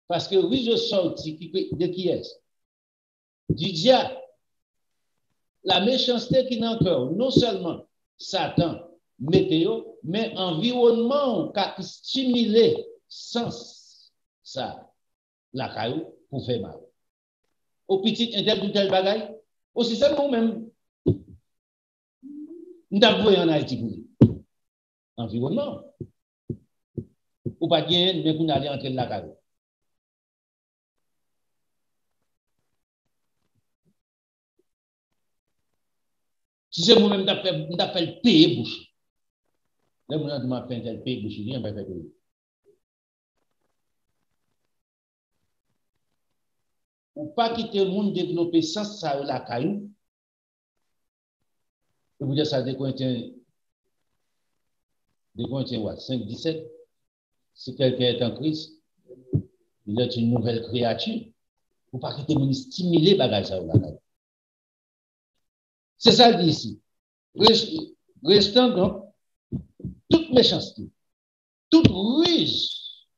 Parce que ruse sorti de qui est-ce? Du diable. La méchanceté qui est dans le cœur, non seulement Satan, météo, mais environnement qui a stimulé sans ça, la caillou pour faire mal. Au petit interne de tel bagaille, aussi seulement même, nous avons en Haïti pour lui. Environnement. Ou pas bien, mais qu'on allait entrer la caillou. Si c'est moi-même qui t'appelle payer bouche. Là, moi, je m'appelle tel payer bouche, rien pas faire payer. Ou pas quitter le monde développer sans ça la caillou. Je vous dire ça de Corinthiens 5, 17. Si quelqu'un est en Christ, il est une nouvelle créature. Ou pas quitter le monde stimuler bagage ça la caillou. C'est ça qu'il dit ici. Restant donc toute méchanceté, toute ruse,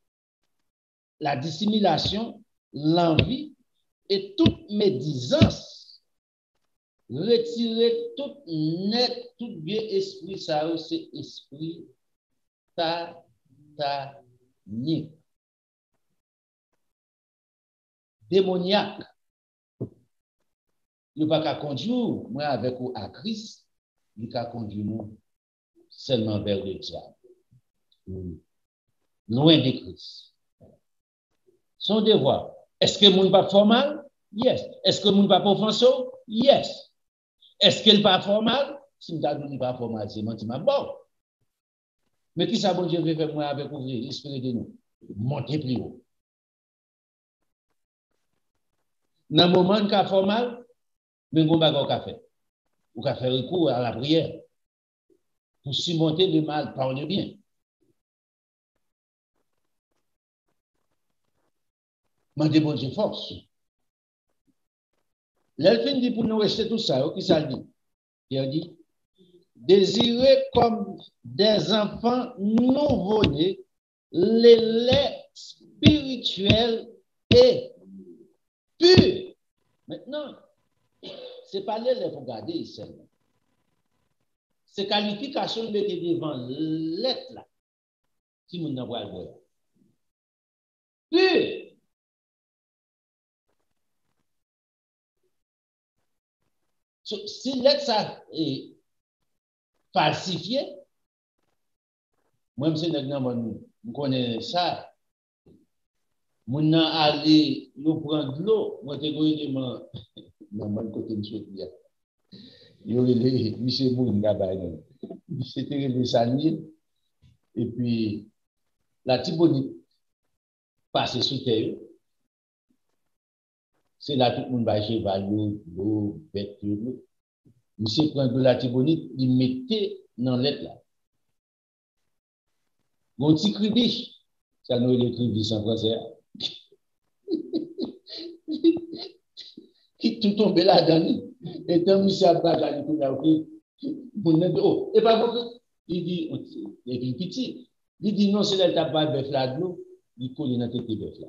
la dissimulation, l'envie et toute médisance. Retirer tout net, tout vieux esprit, ça c'est esprit satanique, démoniaque. Il ne va pas conduire, moi avec vous à Christ, il va conduire nous seulement vers le diable. Loin de Christ. Son devoir. Est-ce que le monde va faire mal? Yes. Est-ce que le monde va pas offenser? Yes. Est-ce qu'il va faire mal? Si le diable ne va pas faire mal, c'est menti ma bon. Mais qui ça, bon Dieu veut faire moi avec vous, espérez de nous? Monter plus haut. Dans le moment où il a fait mal, mais on va faire. On va faire recours à la prière pour surmonter le mal par le bien. Mandez bon Dieu force. L'elfine dit pour nous rester tout ça, qui ça dit? Il dit, désirer comme des enfants nouveau-nés les laits spirituels et purs. Maintenant, ce n'est pas les laits pour garder seulement. C'est qualification de mettre devant l'être là. Si vous n'avez pas le voir. Pur. Si l'être ça est falsifié, moi, je connais ça. Moi, je aller nous prendre de l'eau. Moi, je connais mon côté de suite. Il y a les Michel Moune là-bas. C'était les Sanil. Et puis, la Tibonite passe sous terre. C'est là tout le monde va cheval, l'eau, bête, l'eau. Monsieur prend de la Tibonite, il mettait dans l'aide là. Mon petit cribiche, ça nous est cribiche en français. Qui tout tombe là-dedans. Et tant que ça va dans le coup, et pas beaucoup. Il dit, il est petit. Il dit non, c'est là, t'as pas bœuf là de l'eau. Il colle dans tes bœuf là.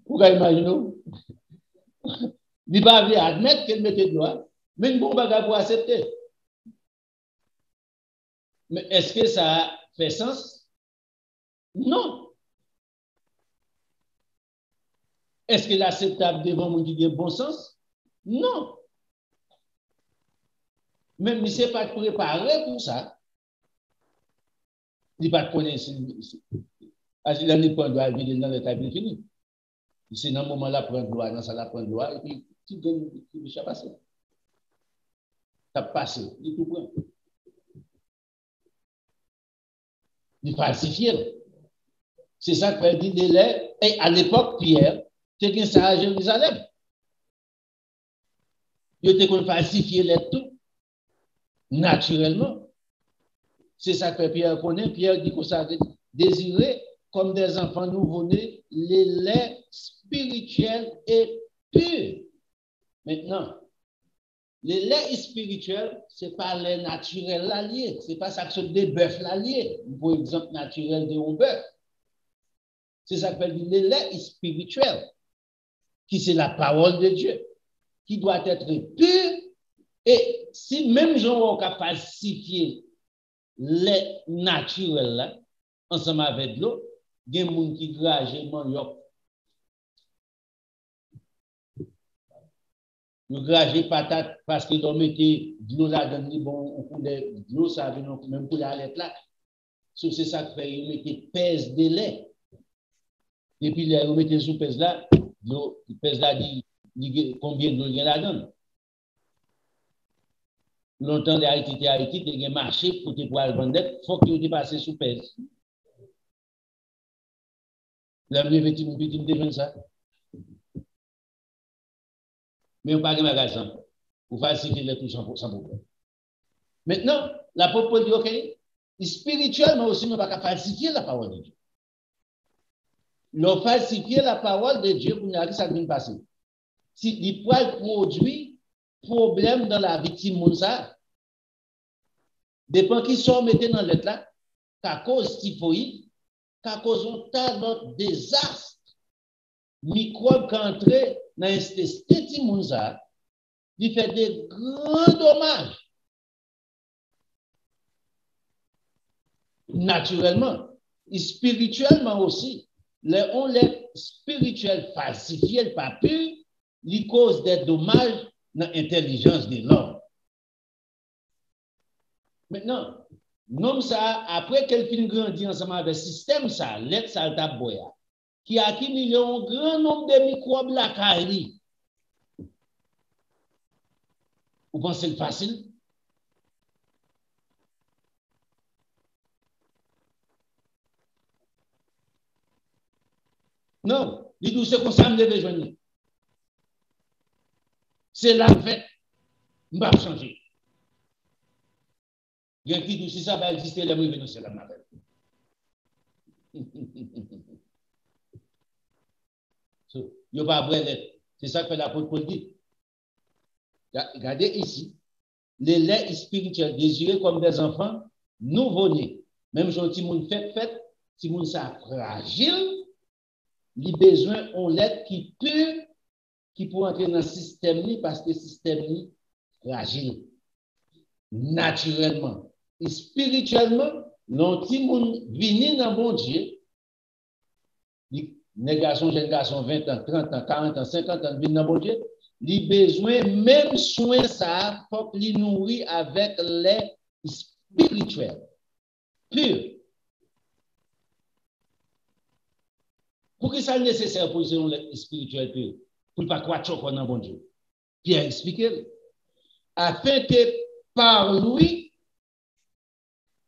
Vous pouvez imaginer. Il ne va pas admettre qu'elle mettait de loi, mais bon bagage pour accepter. Mais est-ce que ça fait sens? Non. Est-ce que l'acceptable devant mon qui a bon sens? Non. Même si ce n'est pas préparé pour ça, il n'est pas connaître. Il n'a pas de vivre dans l'état fini. C'est dans le moment là, prendre loi, dans ça, la prendre loi, et puis tu donnes, tu vas passer. Ça passe, il tout prend. Il falsifie. C'est ça que dit délai. Et à l'époque, Pierre, c'était ça à Jérusalem. Il était qu'on falsifier les tout, naturellement. C'est ça que Pierre connaît. Pierre dit que ça désirer comme des enfants nouveau-nés les laits spirituels et purs. Maintenant, les laits spirituels, ce n'est pas les naturels l'allié. Ce n'est pas ça que c'est des bœufs l'allié. Pour exemple, naturel de un bœuf. C'est ça que les laits spirituels, qui c'est la parole de Dieu, qui doit être pure. Et si même gens ont falsifié les naturels là, ensemble avec l'eau, il y a des gens qui gragent manioc. Ils gragent patate parce qu'ils ont mis de l'eau là-dedans, bon, de l'eau, ça vient même pour la lettre là. C'est ça que fait, ils mettent pèse de lait. Et puis, ils mettent sous pèse là, l'eau, pèse là, dit combien de l'eau il y a là-dedans. Longtemps, les Haïti, il y a marché pour te pouvoir vendre, il faut que tu passes sous pèse. La vie petit déjeuner ça. Mais on ne parle pas de magasin. Pour falsifier les tout sans problème. Maintenant, l'apôtre dit, OK, spirituellement aussi, on ne va pas falsifier la parole de Dieu. On falsifier la parole de Dieu pour nous ça vient passer. Si il peut produire problème dans la victime de ça, dépend qui sont mettés dans l'être là, qu'à cause typhoïde, qu'à cause d'un tas d'autres désastres, microbes qui entrent dans l'intestin de Mounza, il fait des grands dommages. Naturellement, et spirituellement aussi, on les spirituels falsifiés, pas pur, ils causent des dommages dans l'intelligence de l'homme. Maintenant, nom ça, après qu'elle finit grandir ensemble avec le système, ça, l'être salta boya, qui accumule un grand nombre de microbes la carie. Vous pensez que c'est facile? Non, il dit c'est comme ça que je devais joindre. C'est la fête. Je ne vais pas changer. Il y a qui dit si ça va exister, le monde c'est la fête. Il n'y a pas de c'est ça que l'apôtre Paul dit. Regardez ici, les laits spirituels désirés comme des enfants nouveau-nés. Même si on fait, si on est fragile, les besoins ont l'aide qui peut, qui peut entrer dans le système parce que le système est fragile. Naturellement et spirituellement, l'anti-monde vient dans bon Dieu. Les garçons, jeunes garçons, 20 ans, 30 ans, 40 ans, 50 ans, viennent dans bon Dieu. Les besoins, même soins, ça, faut les nourrir avec les spirituels. Pur. Pour que ça est nécessaire pour les spirituels pur? Pour ne pas croire qu'on a bon Dieu. Pierre explique. Afin que par lui,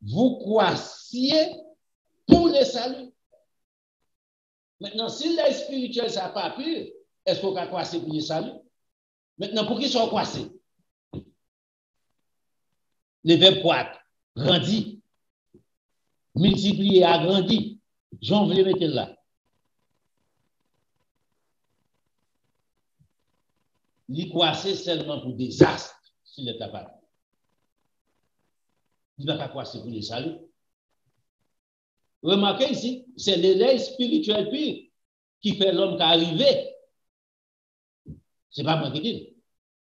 vous croissiez pour le salut. Maintenant, si les spirituels ne sont pas purs, est-ce qu'on va croire pour le salut? Maintenant, pour qu'ils soient croissés, le verbe croître, grandit, multiplier, agrandit. Jean voulait mettre là. Il croissait seulement pour des astres, s'il est capable. Il ne va pas croître pour les saluts. Remarquez ici, c'est l'éleil spirituel pur qui fait l'homme qui arrive. Ce n'est pas moi qui dis,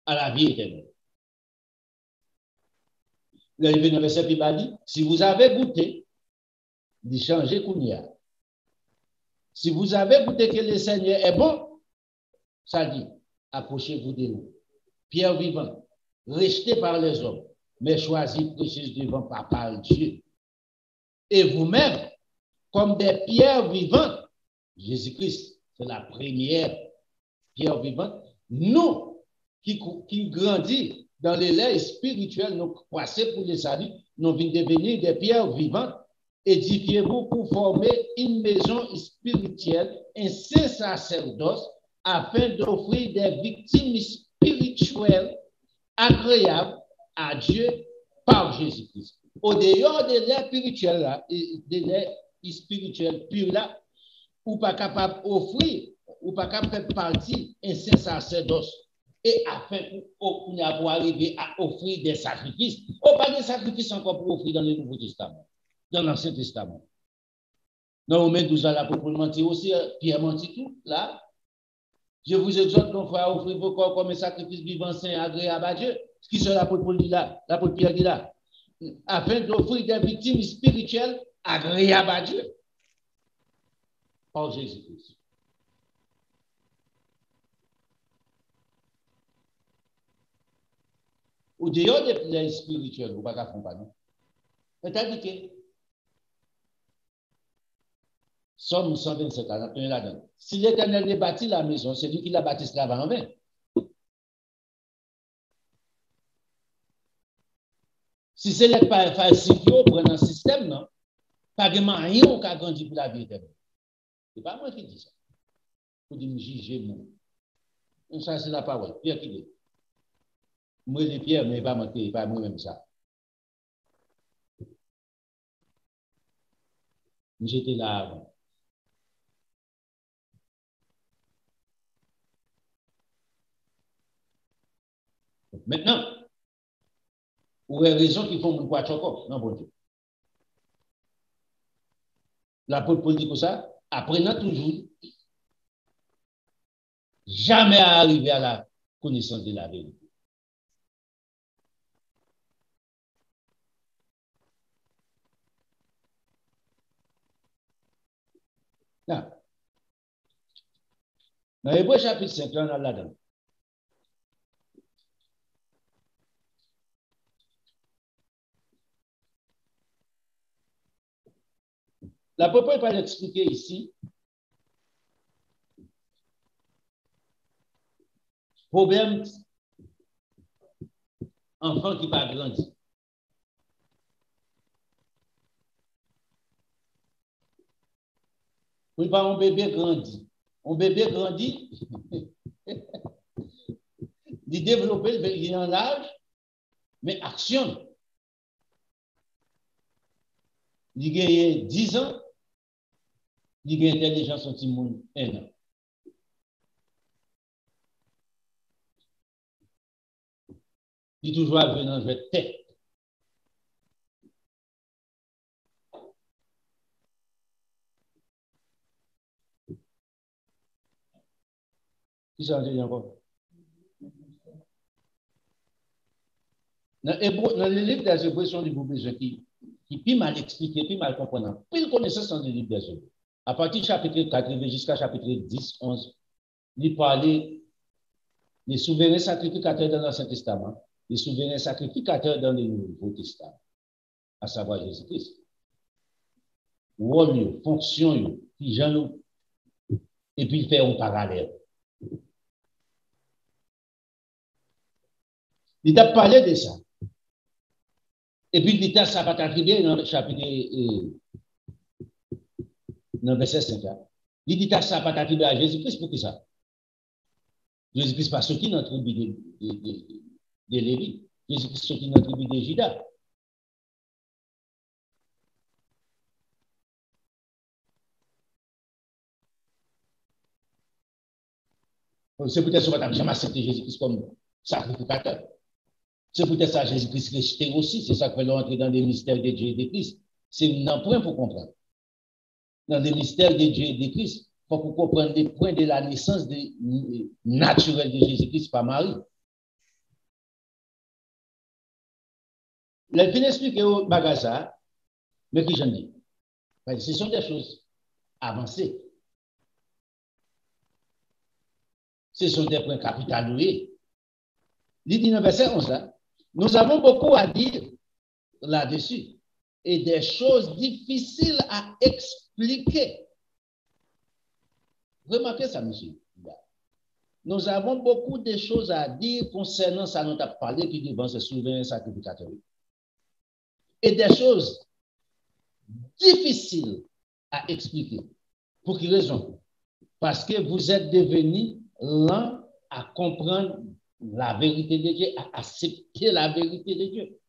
à la vie éternelle. Le verset qui va dire, si vous avez goûté, il change Kounia. Si vous avez goûté que le Seigneur est bon, ça dit, approchez-vous de nous. Pierre vivant, rejeté par les hommes, mais choisi précieuse devant par Dieu. Et vous-même, comme des pierres vivantes, Jésus-Christ, c'est la première pierre vivante, nous qui grandissons dans l'éleil spirituel, nous croissons pour les saluts, nous venons devenir des pierres vivantes. Édifiez-vous pour former une maison spirituelle, un saint sacerdoce, afin d'offrir des victimes spirituelles agréables à Dieu par Jésus-Christ. Au dehors de l'air spirituel, là, de l'air spirituel pur là, ou pas capable d'offrir, ou pas capable de faire partie un saint sacerdoce, et afin pour arriver à offrir des sacrifices. Pas de sacrifices encore pour offrir dans le Nouveau Testament, dans l'Ancien Testament. Dans Romains 12, l'apôtre mentit aussi, Pierre mentit tout, là. Je vous exhorte donc à offrir vos corps comme un sacrifice vivant, saint, agréable à Dieu. Ce qui est l'apôtre Paul dit là, l'apôtre Pierre dit là, afin d'offrir des victimes spirituelles agréables à Dieu. Par Jésus-Christ. Au dehors des plaies spirituelles, vous ne pouvez pas accompagner. C'est-à-dire que Somme 127, là-dedans. Si l'Éternel a bâti la maison, c'est lui qui l'a bâti esclave en vain. Si c'est le pas falsifié, prendre un système, non, pas de rien qui a grandi pour la vie éternelle. Ce n'est pas moi qui dis ça. Pour dire, juger moi. Ça, c'est la parole. Pierre qui dit. Moi, les pierres, mais pas moi-même ça. J'étais là avant. Maintenant, vous avez raison qu'ils font mon quoi encore. Non, bon Dieu. L'apôtre Paul dit comme ça, apprenant toujours, jamais à arriver à la connaissance de la vérité. Là. Dans Hébreux chapitre 5, là, on a là-dedans. L'apôtre Paul va l'expliquer ici. Problème, enfant qui pas grandi. Oui, pas un bébé grandi. Un bébé grandit, il développe, il est en âge, mais actionne. Il gagne 10 ans, il gagne intelligence en petit monde 1 an. Il toujours à venir dans votre tête. Qui ça dit encore? Dans le livre des Hébreux, sont des besoins qui plus mal expliqué, plus mal comprenant. Plus connaissance dans le livre des Hébreux. À partir du chapitre 4 jusqu'à chapitre 10, 11, il parlait des souverains sacrificateurs dans l'Ancien Testament, des souverains sacrificateurs dans le Nouveau Testament, à savoir Jésus-Christ. Rôle, fonction, et puis il fait un parallèle. Il a parlé de ça. Et puis il a ça va t'arriver dans le chapitre, dans le verset 5. Il dit ça va t'arriver à Jésus-Christ pour qui ça? Jésus-Christ pas sorti dans la tribu de Lévi. Jésus-Christ sorti dans la tribu de Juda. C'est peut-être ça que jamais accepté Jésus-Christ comme sacrificateur. C'est peut-être ça Jésus-Christ rejeté aussi. C'est ça que fait l'entrer dans les mystères de Dieu et de Christ. C'est un point pour comprendre. Dans les mystères de Dieu et de Christ, il faut qu'on comprenne les points de la naissance naturelle de Jésus-Christ par Marie. Il vient expliquer au bagage, mais qui j'en dis? Ce sont des choses avancées. Ce sont des points capitaux. Il dit dans le verset 11 là, nous avons beaucoup à dire là-dessus et des choses difficiles à expliquer. Remarquez ça, monsieur. Nous avons beaucoup de choses à dire concernant ça dont on a parlé qui devant se souverain sacrificateur. Et des choses difficiles à expliquer. Pour quelle raison? Parce que vous êtes devenus lents à comprendre la vérité de Dieu, à accepter la vérité de Dieu.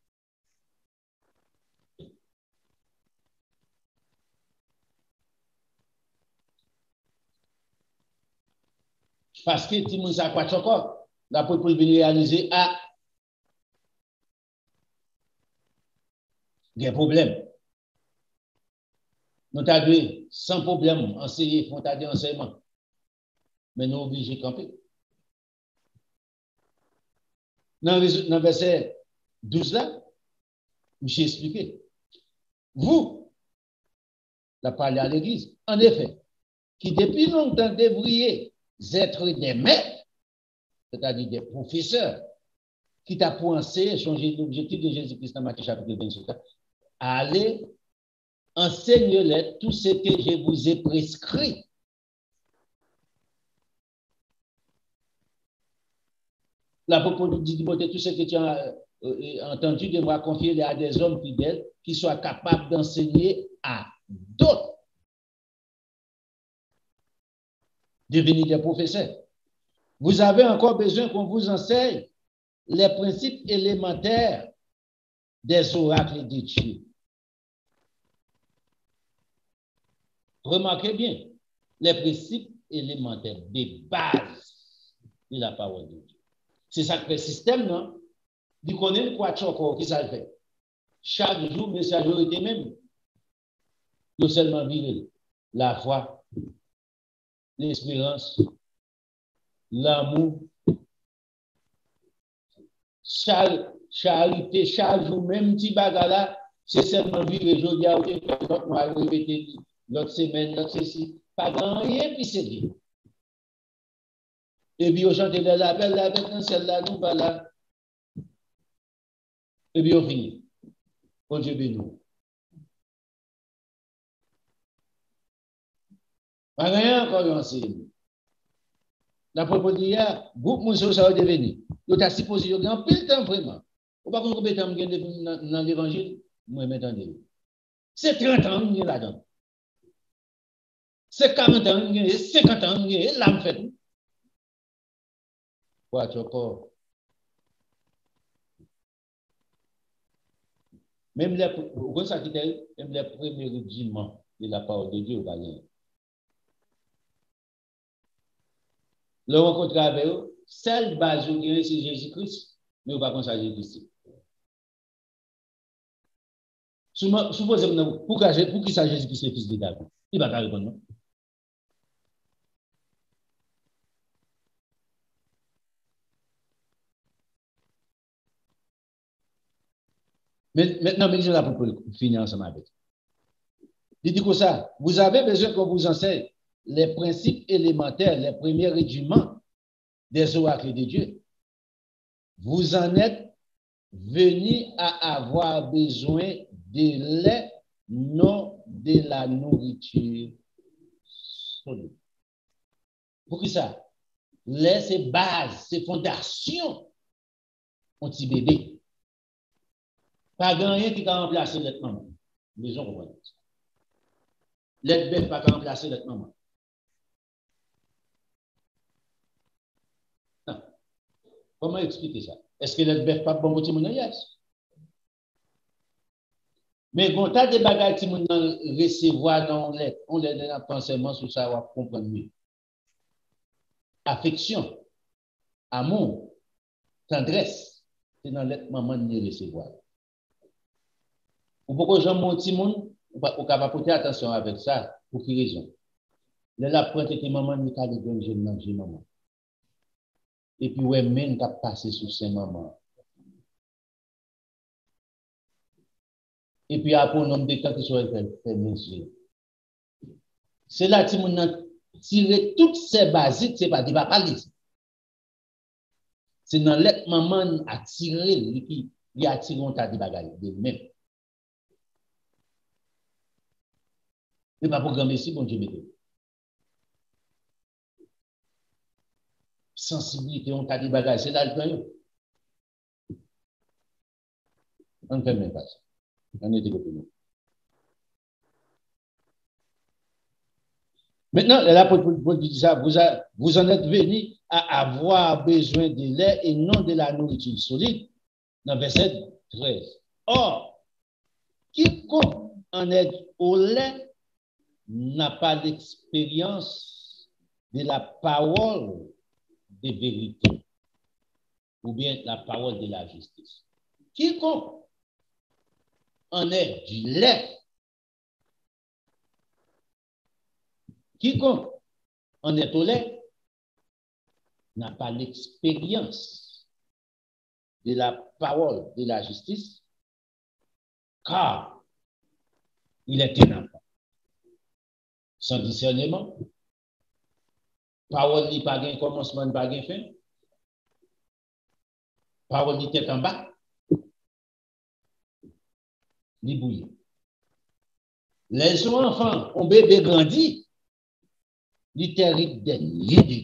Parce que si vous savez quoi encore, l'apôtre Paul vient réaliser, il y a un problème. Nous avons sans problème enseigner, on t'a dit enseignement. Mais nous obligés de camper. Dans le verset 12 là, j'ai expliqué. Vous, la parlé à l'église, en effet, qui depuis longtemps devriez être des maîtres, c'est-à-dire des professeurs, qui t'a pensé changer l'objectif de Jésus-Christ dans Matthieu chapitre 28, allez enseignez-les tout ce que je vous ai prescrit. L'apôtre dit tout ce que tu as entendu de moi confier à des hommes fidèles qui soient capables d'enseigner à d'autres. Devenir des professeurs. Vous avez encore besoin qu'on vous enseigne les principes élémentaires des oracles de Dieu. Remarquez bien, les principes élémentaires des bases de la parole de Dieu. C'est ça que fait le système, non? Il connaît quoi encore qui ça fait. Chaque jour, mais ça jour était même. Il seulement vivre la foi, l'espérance, l'amour, charité, chaque jour, même petit bagala, c'est seulement vivre aujourd'hui à l'autre mois, répéter l'autre semaine, l'autre ceci, pas grand rien, puis c'est bien. Et puis on chante la belle dans celle-là, nous voilà. Et puis on finit. Bon Dieu béni. Pas rien encore enseigné. La proposition, groupe monsieur ça va devenir. Vous avez supposé qu'il y a un pile temps vraiment. Vous pas combien de temps dans l'évangile, moi m'entendez. C'est 30 ans là-dedans. C'est 40 ans, 50 ans, là me fait. Quoi encore? Même les premiers rudiments de la parole de Dieu, le rencontre avec eux, celle base qui est Jésus-Christ, mais on va comme ça Jésus-Christ. Supposez-moi, pour qui ça Jésus-Christ est fils de David? Il va pas répondre, non? Mais maintenant, je vais pour finir ensemble avec. Il dit comme ça, vous avez besoin qu'on vous enseigne les principes élémentaires, les premiers rudiments des oracles de Dieu. Vous en êtes venus à avoir besoin de lait, non de la nourriture solide. Pour qui ça? Lait, c'est base, c'est fondation. Un petit bébé. Pas rien qui va remplacer l'être maman. Les gens comprennent. L'être bébé pas remplacer l'être maman. Comment expliquer ça? Est-ce que le bœuf pas bon pour tout le monde? Yes. Mais quand tu as des bagages qui recevoir dans les, on les donne seulement sur ça, on va comprendre mieux. Affection, amour, tendresse, c'est dans l'être maman de recevoir. Ou pourquoi j'aime mon petit monde, on va porter attention avec ça, pour quelle raison? Là, la pointe que maman n'est pas de bonne jeune manger maman. Et puis, ouais, même qu'à passer sur ses mamans. Et puis, après, on a des temps qui sont fait manger. C'est là que on a tiré toutes ces basiques, c'est pas, il va pas parler. C'est dans l'être maman a tiré, il a tiré un tas de bagages, de même. Mais pas programmer si, bon Dieu, mettez. Sensibilité, on t'a dit bagages, c'est là le temps. On ne fait même pas ça. On est développé. Maintenant, là, pour dire ça, vous en êtes venu à avoir besoin de lait et non de la nourriture solide. Dans verset 13. Or, quiconque en est au lait n'a pas l'expérience de la parole de vérité ou bien la parole de la justice. Quiconque en est du lait, quiconque en est au lait n'a pas l'expérience de la parole de la justice, car il est un enfant. Sans discernement, parole n'est pas un commencement, pas un fin, parole n'est tête en bas, ni bouillie. Les enfants, on bébé grandit, il terrible dernier degré.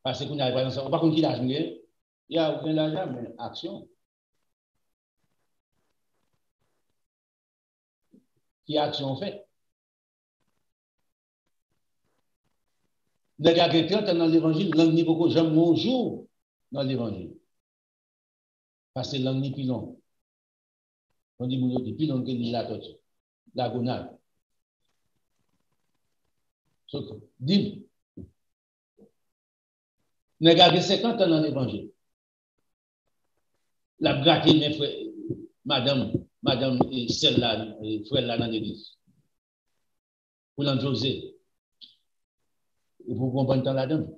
Parce qu'on n'a pas on pas qu'il a joué, il y a aucun l'argent, mais action. Qui action fait? Les gars qui 30 ans dans l'évangile, langue ni beaucoup, j'aime mon jour dans l'évangile. Parce que langue ni plus long. On dit, mon Dieu, plus long que la tortue, la gonade. Dis, les gars qui 50 ans dans l'évangile. La gâté mes frères, madame, celle-là, frère là dans l'église. Pour l'enjoser. Et vous comprenez dans la dame.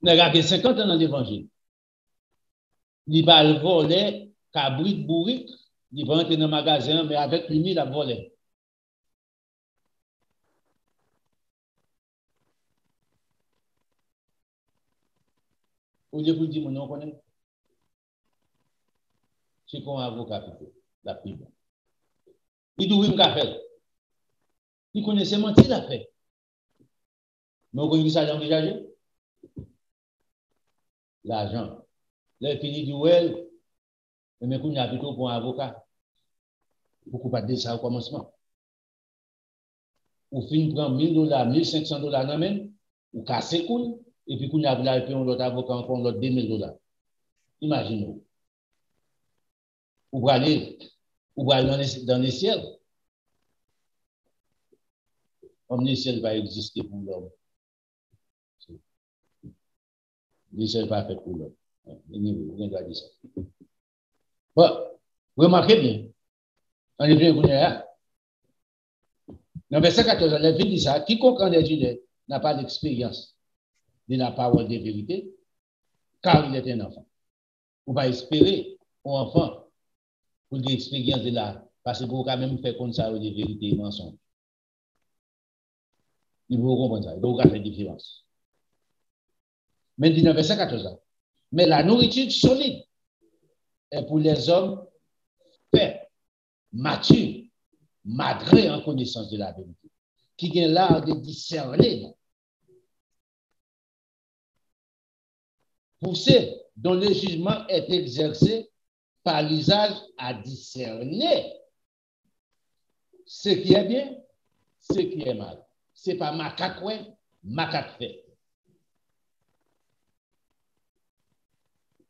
Les gars qui 50 ans dans l'évangile. Il va le voler, cabrit, bourrique, il va entrer dans le magasin, mais avec lui, il a volé. Au lieu de dire, mon nom, connaît. C'est qu'on a avocat plutôt, la prime. Il doit une café. Il connaissait mentir la fait. Mais on connaît ça d'envisager. L'argent. Là, il finit du well, mais qu'on a plutôt pour un avocat. Pourquoi pas de ça au commencement? Ou fin prend $1000, $1500 dans même, ou casse cool, et puis qu'on a là, et puis on l'autre avocat encore l'autre $2000. Imaginez-vous. Ou aller dans les ciels. Comme les ciels va exister pour l'homme. Les ciels va fait pour l'homme. Bon, remarquez bien. On est bien connu là. Dans verset 14, la Bible dit ça, quiconque en est du lait n'a pas d'expérience de la parole de vérité, car il est un enfant. On va espérer un enfant pour l'expérience de la, parce que vous quand même faire comme ça de vérité et mensonge. Il faut comprendre ça, il faut faire la différence. Mais dit dans verset 14, mais la nourriture solide est pour les hommes faits, matures, madrés en connaissance de la vérité, qui ont l'art de discerner. Pour ceux dont le jugement est exercé par l'usage à discerner ce qui est bien, ce qui est mal. Ce n'est pas macaque, ouais, macaque fait.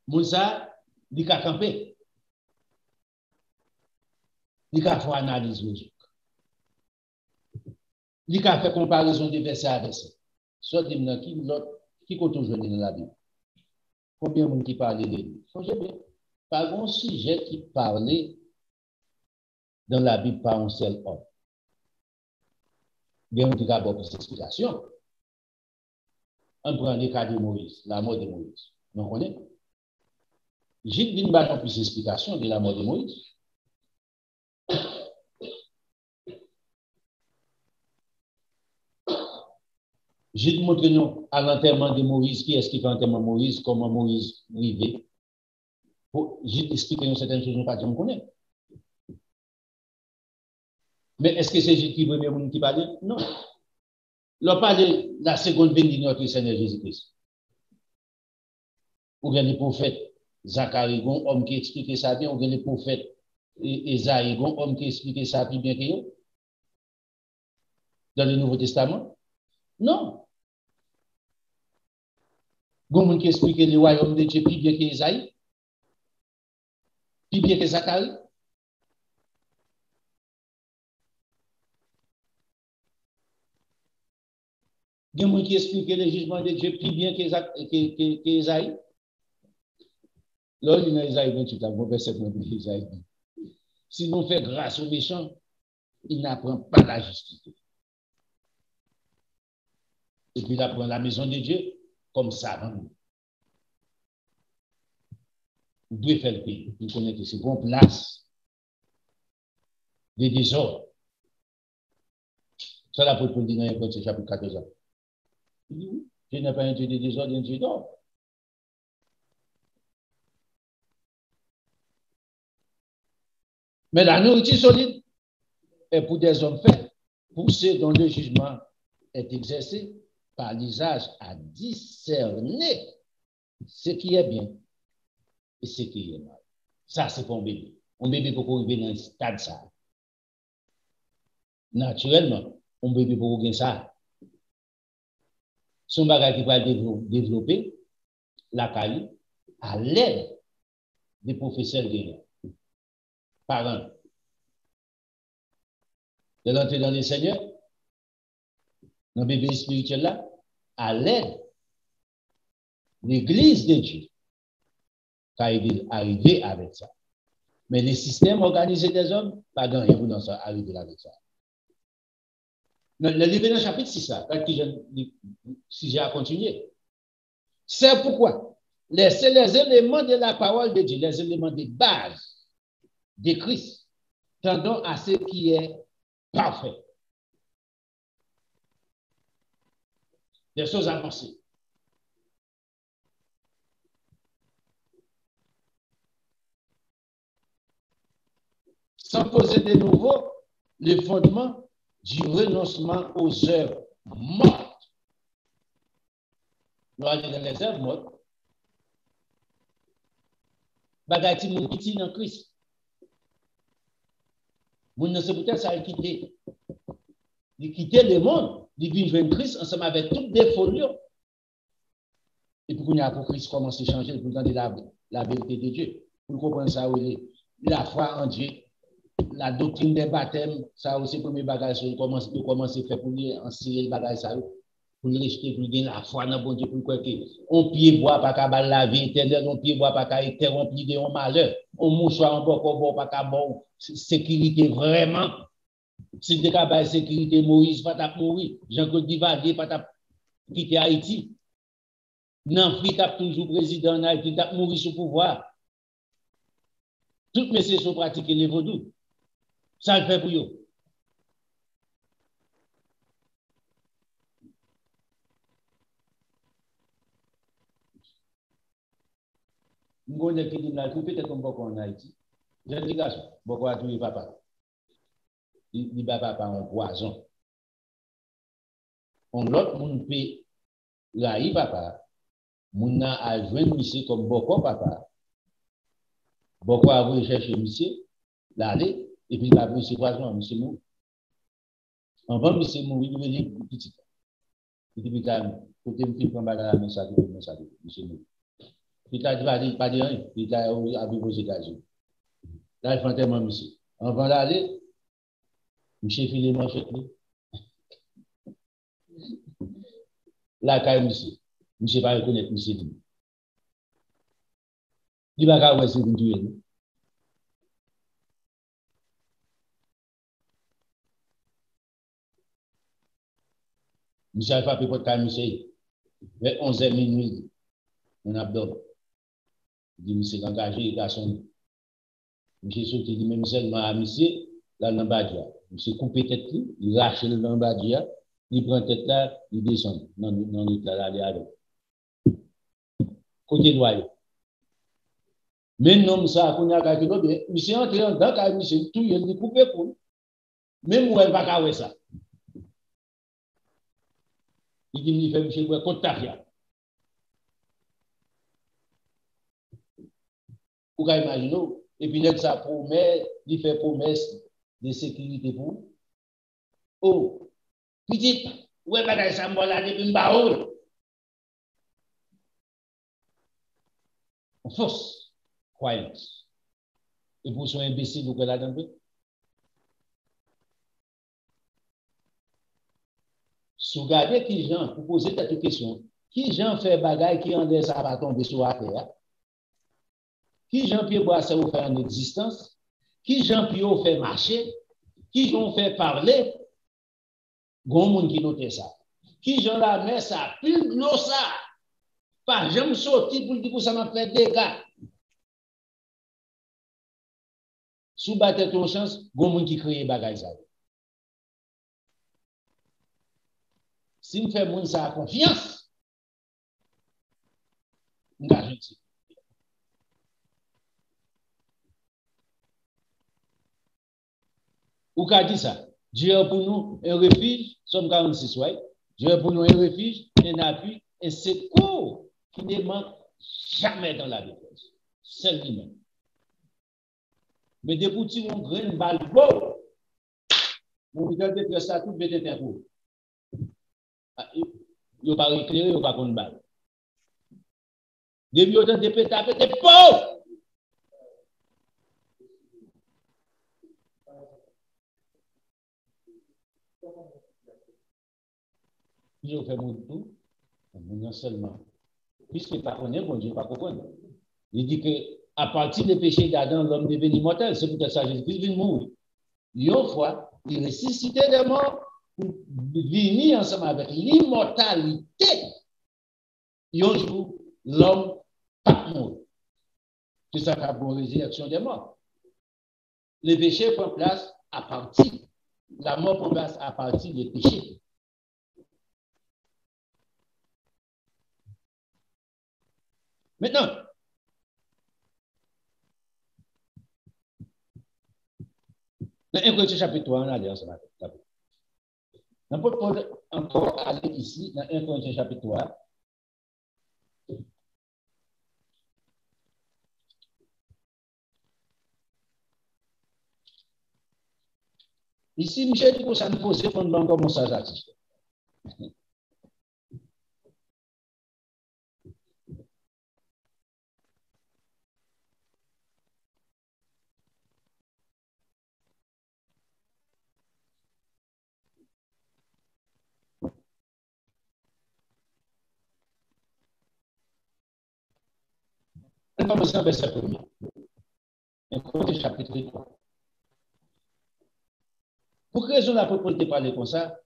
Moussa, il a campé. Il a fait analyse logique. Il a fait comparaison de verset à verset. Soit qui compte aujourd'hui dans la Bible. Combien de monde qui parle de lui? Pas un sujet qui parlait dans la Bible par un seul homme. Il y a un qui a beaucoup d'explications. On prend le cas de Moïse, la mort de Moïse. On connaît. J'ai dit pas plus d'explications de la mort de Moïse. J'ai montré nous à l'enterrement de Moïse, qui est-ce qui fait l'enterrement de Moïse, comment Moïse vivait. J'ai expliqué nous certaines choses, nous pas dit on connaît. Mais est-ce que c'est Jésus qui veut même qui parle? Non. On parle de la seconde venue de notre Seigneur Jésus-Christ. Ou bien les prophètes Zacharie, un homme qui expliquait ça bien, ou bien les prophètes Esaïe, un homme qui expliquait ça plus bien que eux. Dans le Nouveau Testament? Non. Il y a un qui explique le royaume de Dieu plus bien qu'Esaïe, plus bien que Zacharie. Il y a un qui explique le jugement de Dieu plus bien qu'Esaïe. Là, il y a Esaïe 28, la verset de Esaïe. Si l'on fait grâce aux méchants, il n'apprend pas la justice. Et puis il apprend la maison de Dieu comme ça. Vous devez faire le pays. Vous connaissez que c'est bon place de désordre. Ça, l'apôtre Paul dit dans le chapitre 14. Il dit oui, je n'ai pas un Dieu de désordre, un Dieu d'ordre. Mais la nourriture solide est pour des hommes faits, pour ceux dont le jugement est exercé par l'usage à discerner ce qui est bien et ce qui est mal. Ça, c'est pour un bébé. Un bébé peut arriver dans un stade ça. Naturellement, un bébé peut arriver ça. Son bagage qui va développer la caille à l'aide des professeurs de parents. De l'entrée dans le Seigneur, dans le bébé spirituel là, à l'aide de l'Église de Dieu, qui a arrivé avec ça. Mais les systèmes organisés des hommes, pas grand rien dans ça, arriver avec ça. Le livre dans le chapitre 6, là, si j'ai à continuer. C'est pourquoi c'est les éléments de la parole de Dieu, les éléments de base de Christ, tendant à ce qui est parfait. Des choses à penser. Sans poser de nouveau le fondement du renoncement aux œuvres mortes. Nous allons dans les œuvres mortes. Bagati moun petit dans Christ. Moun ne sait peut-être ça quitter. Il quitter le monde, il vient joindre Christ ensemble avec toutes des folios. Et puis qu'on a pour Christ commence à changer pour entendre la vérité de Dieu. Pour comprendre ça, la foi en Dieu. La doctrine des baptêmes, ça aussi, le premier bagage, il commence à faire pour lui enseigner le bagage, ça, pour lui rejeter, pour lui gagner la foi dans bon Dieu, pour quoi que on pied bois pas qu'à la vie éternelle, on pied bois pas qu'à interrompre l'idée en malheur, on mouchoir en bon pas qu'à bon sécurité vraiment. Si tu as pas sécurité, Moïse va t'a mourir, Jean-Claude Duvalier va t'a quitter Haïti. Nanfri t'a toujours président en Haïti, t'a mourir sous pouvoir. Toutes mes sessions pratiquées les vaudous. Ça le fait pour eux. Nous connaissons qui dit là, peut-être comme beaucoup en Haïti. Je dis garçon, beaucoup a tué papa. Il dit papa en poison. On l'autre, on peut là, papa. Mon a joindre monsieur comme beaucoup papa. Beaucoup a voulu chercher monsieur, l'aller, et puis il a pris ce poison, monsieur nous. Avant, monsieur mourir, il veut dire petit. Il dit, côté me fait prendre la main, ça, monsieur mourir. Il t'a dit, pas dit rien, il t'a habité aux États-Unis. Là, il fait un témoin, monsieur. Avant d'aller, monsieur filé manchette. Là, quand monsieur, monsieur va reconnaître monsieur. Il va pas c'est une tuer. Monsieur a frappé pour le monsieur. Vers 11h minuit, on a dormi. Il dit, monsieur, engagé, il a son. Monsieur sauté, il dit, même seulement à monsieur, là, dans le bas de monsieur coupe tête, il rache le dans le bas de il prend tête là, il descend dans l'état là, il est avec. Côté droit. Maintenant, ça, on a gagné bien. Monsieur entré dans le cas, monsieur, tout, il est coupé pour. Même moi, il va pas ça. Il dit, il fait, monsieur, contre ta fille. Vous pouvez imaginer, et puis, ça promet, il fait promesse de sécurité pour. Oh, petite, ouais, bagay ça, moi, là, depuis m'baoul. Fausse croyance. Et pour son imbécile, vous là dedans. Si vous regardez qui gens, vous posez cette question, qui gens fait bagay qui en ça va tomber sur la terre? Qui gens peut boire ça vous faire en existence? Qui gens peut faire marcher? Qui gens fait parler? Gon moun qui note ça. Qui gens la met ça, pile de l'eau ça. Pas jamais sorti pour dire que ça m'a fait des dégâts. Sous battre ton chance, gon moun qui crée bagay ça. Si me fait moun ça confiance, m'gage. Ou qu'a dit ça? Dieu a pour nous un refuge, Somme 46, ouais. Dieu a pour nous un refuge, un appui, un secours qui ne manque jamais dans la détresse. C'est lui-même. Mais des petits ont grain balle beau. Mon vidéo de ça tout peut être un coup. Il n'y pas éclairé, il n'y a pas de balle. Depuis autant de pétages, c'est pauvre. Je fais mon tout, non seulement. Puisque pas connaître, bon Dieu pas comprendre. Il dit que à partir des péchés d'Adam, l'homme devient immortel. C'est pour ça que Jésus-Christ vient mourir. Une fois, il ressuscitait des morts pour venir ensemble avec l'immortalité. Un jour, l'homme pas mort. C'est ça qu'a pour résurrection des morts. Le péché prend place à partir. La mort prend place à partir des péchés. Maintenant, dans 1 Corinthiens chapitre 3, on a dit ensemble. On peut encore aller ici, dans 1 Corinthiens chapitre 3. Ici, Michel dit que ça nous pose fondement comme ça, j'attise. On commence avec verset 1er. 1 Corinthiens chapitre 3. Pour quelle raison l'apôtre Paul te parler comme ça?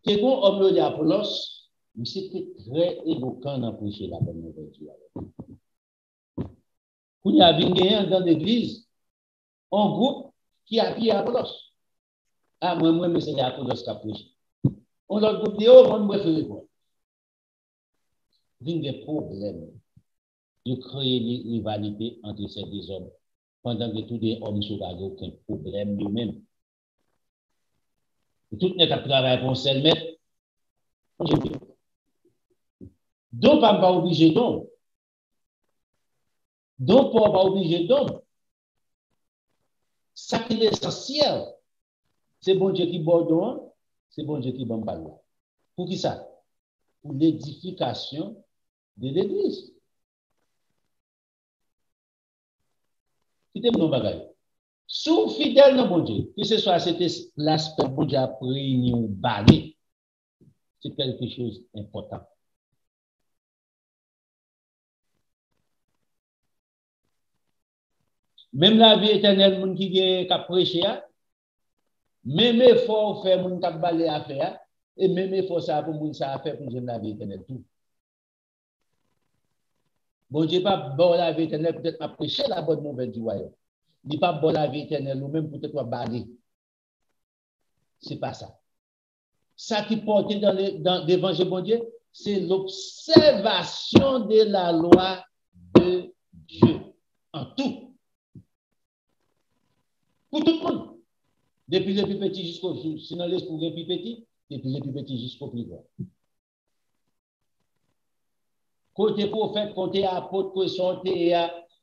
Que bon homme de Apollos, mais c'était très évoquant dans prêcher la bonne nouvelle. Quand il y a bien dans l'église, un groupe qui appuie Apollos. Ah, moi, mais c'est Apollos qui a prêché. On leur groupe dit, oh, moi, je préfère quoi? Il y a des problèmes. Il crée une rivalité entre ces deux hommes. Pendant que tous les hommes sont avec aucun problème eux-mêmes. Tout n'est qu'à travailler pour seul maître. Donc, pas obligé donc. Donc, pas obligé donc. Ça qui est essentiel, c'est bon Dieu qui bordonne, c'est bon Dieu qui bambale. Pour qui ça? Pour l'édification de l'église. Quittez-moi nos bagages. Sous fidèle dans bon Dieu, que ce soit l'aspect bon Dieu a pris ou balé, c'est quelque chose d'important. Même la vie éternelle, moun qui a prêché, même effort faire moun qui a balé à faire, et même effort ça pour moun ça a fait pour j'aime la vie éternelle tout. Bon Dieu pas bon la vie éternelle peut-être à prêcher la bonne nouvelle du royaume. Il n'est pas bon la vie éternelle ou même peut-être à balé. C'est pas ça. Ça qui porte dans l'évangile bon Dieu, c'est l'observation de la loi de Dieu en tout. Pour tout le monde. Depuis le plus petit jusqu'au sinon l'esprit le plus petit, depuis le plus petit jusqu'au plus grand. Côté prophète, côté apôtre, côté sorti,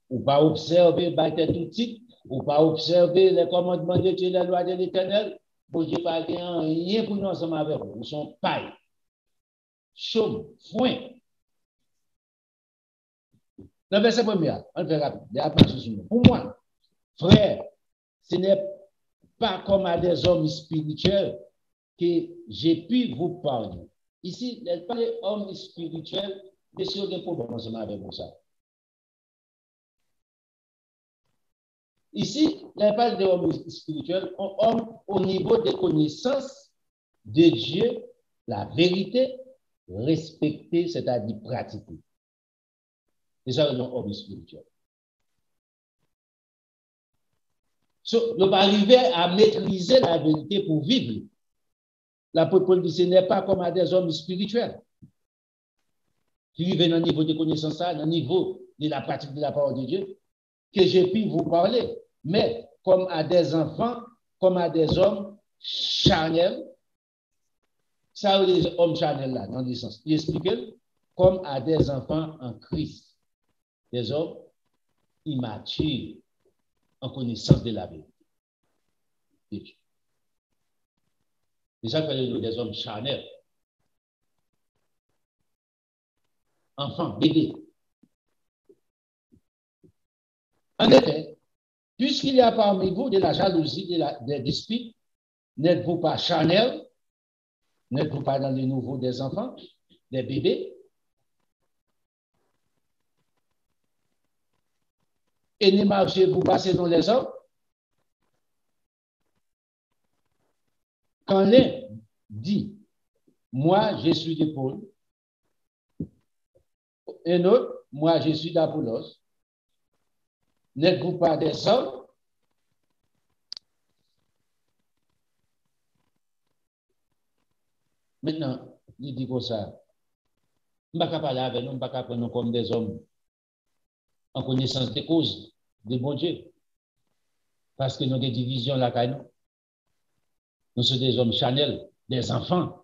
ou pas observer, battre tout de suite, ou pas observer les commandements de Dieu, les lois de l'Éternel. Bon Dieu pas rien pour nous ensemble avec vous. Ils sont paille, chaume, foin. Le verset premier, on fait rapide. Pour moi, frère, ce n'est pas comme à des hommes spirituels que j'ai pu vous parler. Ici, elle parle d'hommes spirituels, mais si on a des problèmes ensemble avec vous ça. Ici, elle parle d'hommes spirituels, hommes au niveau des connaissances de Dieu, la vérité, respecter, c'est-à-dire pratiquer. C'est ça un homme spirituel. On va arriver à maîtriser la vérité pour vivre. L'apôtre Paul dit ce n'est pas comme à des hommes spirituels qui vivent dans le niveau de connaissance, dans le niveau de la pratique de la parole de Dieu, que j'ai pu vous parler, mais comme à des enfants, comme à des hommes charnels. Ça, les hommes charnels là, dans le sens. Il explique comme à des enfants en Christ, des hommes immatures en connaissance de la vérité. C'est ça que les hommes charnels. Enfants, bébés. En effet, puisqu'il y a parmi vous de la jalousie, des disputes, n'êtes-vous pas charnels? N'êtes-vous pas dans le nouveau des enfants, des bébés? Et ne marchez-vous pas selon les hommes? Quand l'un dit, moi je suis de Paul, un autre, moi je suis d'Apollos, n'êtes-vous pas des hommes? Maintenant, il dit comme ça, je ne vais pas parler avec nous, je ne vais pas prendre nous comme des hommes en connaissance des causes de bon Dieu. Parce que nous avons des divisions là, nous sommes des hommes charnels, des enfants.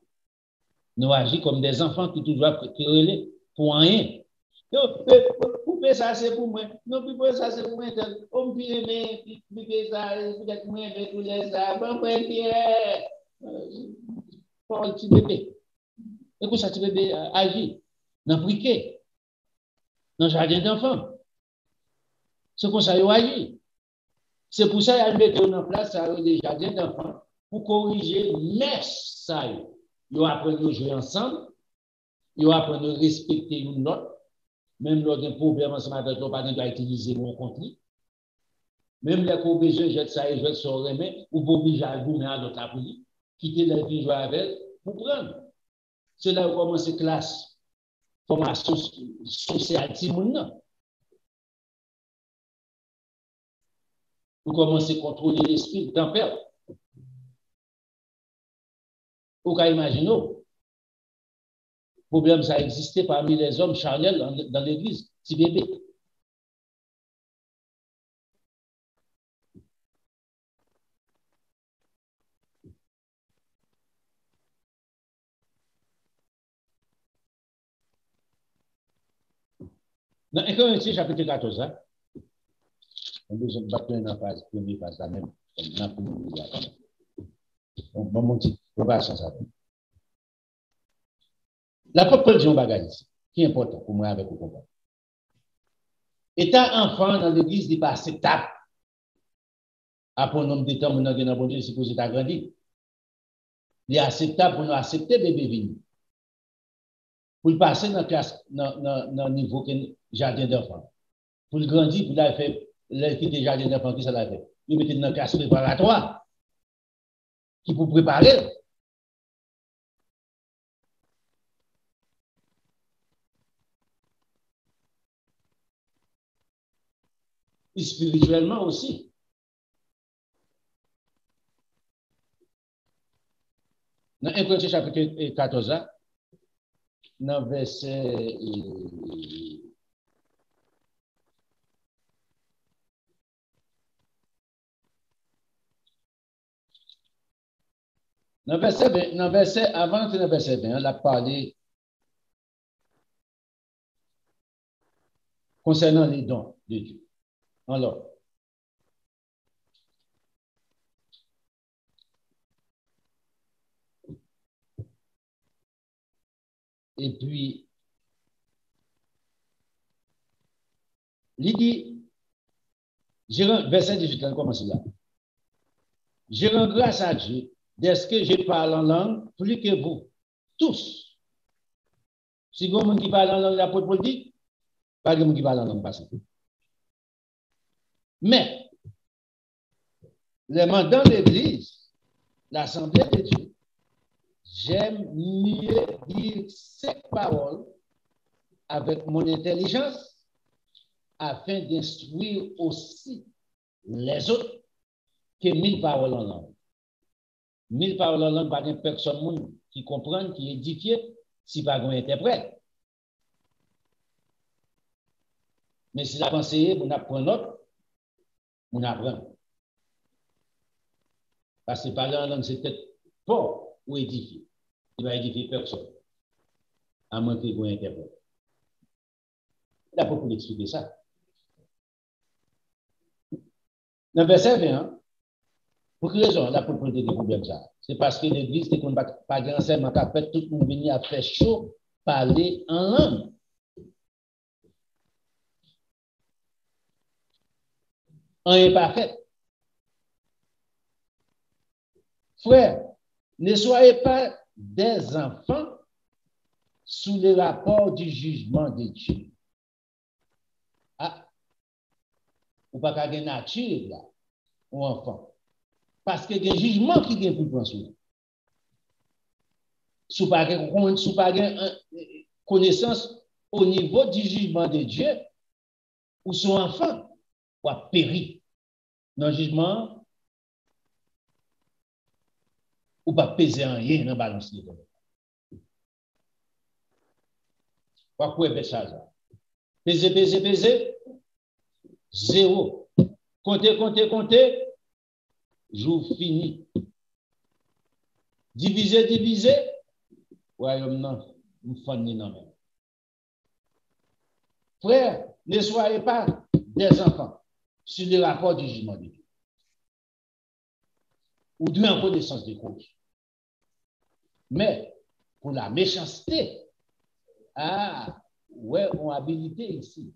Nous agissons comme des enfants qui doivent créer pour rien. Pour ça, c'est pour moi. Non, pour ça, c'est pour moi. On peut aimer, ça, peut-être moi, avec tous les arbres, pour un petit bébé. Et pour ça, petit bébé agit dans le briquet, dans le jardin d'enfants. C'est comme ça qu'il agit. C'est pour ça qu'il a mis en place des jardins d'enfants pour corriger mais ça. Ils apprennent à jouer ensemble, ils apprennent à respecter une autre. Même lors d'un problème ensemble avec l'autre, pas de utiliser mon contenu. Même les cours besoin jette ça et jette sur les mains, ou pour obliger à vous mettre à l'autre appui, quitter la vie jouer avec pour prendre. C'est là où commence la classe, formation sociale, vous commencez à contrôler l'esprit de tempère. Vous pouvez imaginer, le problème ça existait parmi les hommes charnels dans l'église, petit bébé. Dans 1 Corinthiens chapitre 14, on a besoin de battre une phase, première phase, la même. Bon, mon petit, préparation ça. L'apôtre Paul dit un bagage ici, qui est important pour moi avec vous comprendre. État enfant dans l'église n'est pas acceptable. Après un nombre de temps, nous avons bon Dieu, c'est pour ça grandi. Il est acceptable pour nous accepter bébé venu. Pour le passer dans le niveau jardin d'enfant. Pour le grandir, pour le faire, le quitter jardin d'enfant, qui ça l'a fait? Il mettait dans la classe préparatoire, qui pour préparer. Et spirituellement aussi. Dans 1 Corinthiens chapitre 14, dans verset avant de verset 20, on a parlé concernant les dons de Dieu. Alors, et puis, il dit, verset 18, on commence là. Je rends grâce à Dieu dès que je parle en langue plus que vous, tous. Si vous avez qui parle en langue, l'apôtre Paul dit, pas de monde qui parle en langue passée. Mais, les mandants de l'Église, l'Assemblée de Dieu, j'aime mieux dire ces paroles avec mon intelligence afin d'instruire aussi les autres que 1000 paroles en langue. 1000 paroles en langue, pas de personne qui comprend, qui édifie, si pas un interprète. Mais si la pensée, on apprend l'autre, on apprend. Parce que parler en langue, c'est peut-être pas ou édifier. Il va édifier personne. À moins qu'il vous interprète. Il a pas pour expliquer ça. Dans le verset 20, pour quelle raison l'apôtre Paul dit des problèmes ça? C'est parce que l'église n'est pas grand seulement qu'à fait tout le monde venir à faire chaud, parler en langue. En imparfait. Frère, ne soyez pas des enfants sous le rapport du jugement de Dieu. Ah, ou pas qu'à une nature là, ou enfant. Parce que le jugement qui vient pour prendre sur nous. Sous pas connaissance au niveau du jugement de Dieu, ou son enfant, ou a péri. Dans le jugement, ou pas peser en rien dans la balance de l'homme. Pas quoi est ça? Peser, zéro. Compter, jour fini. Diviser, royaume non, nous faisons non même. Frère, ne soyez pas des enfants sur le rapport du jugement de Dieu. Ou d'une reconnaissance de cause. Mais, pour la méchanceté, ouais, on a habilité ici.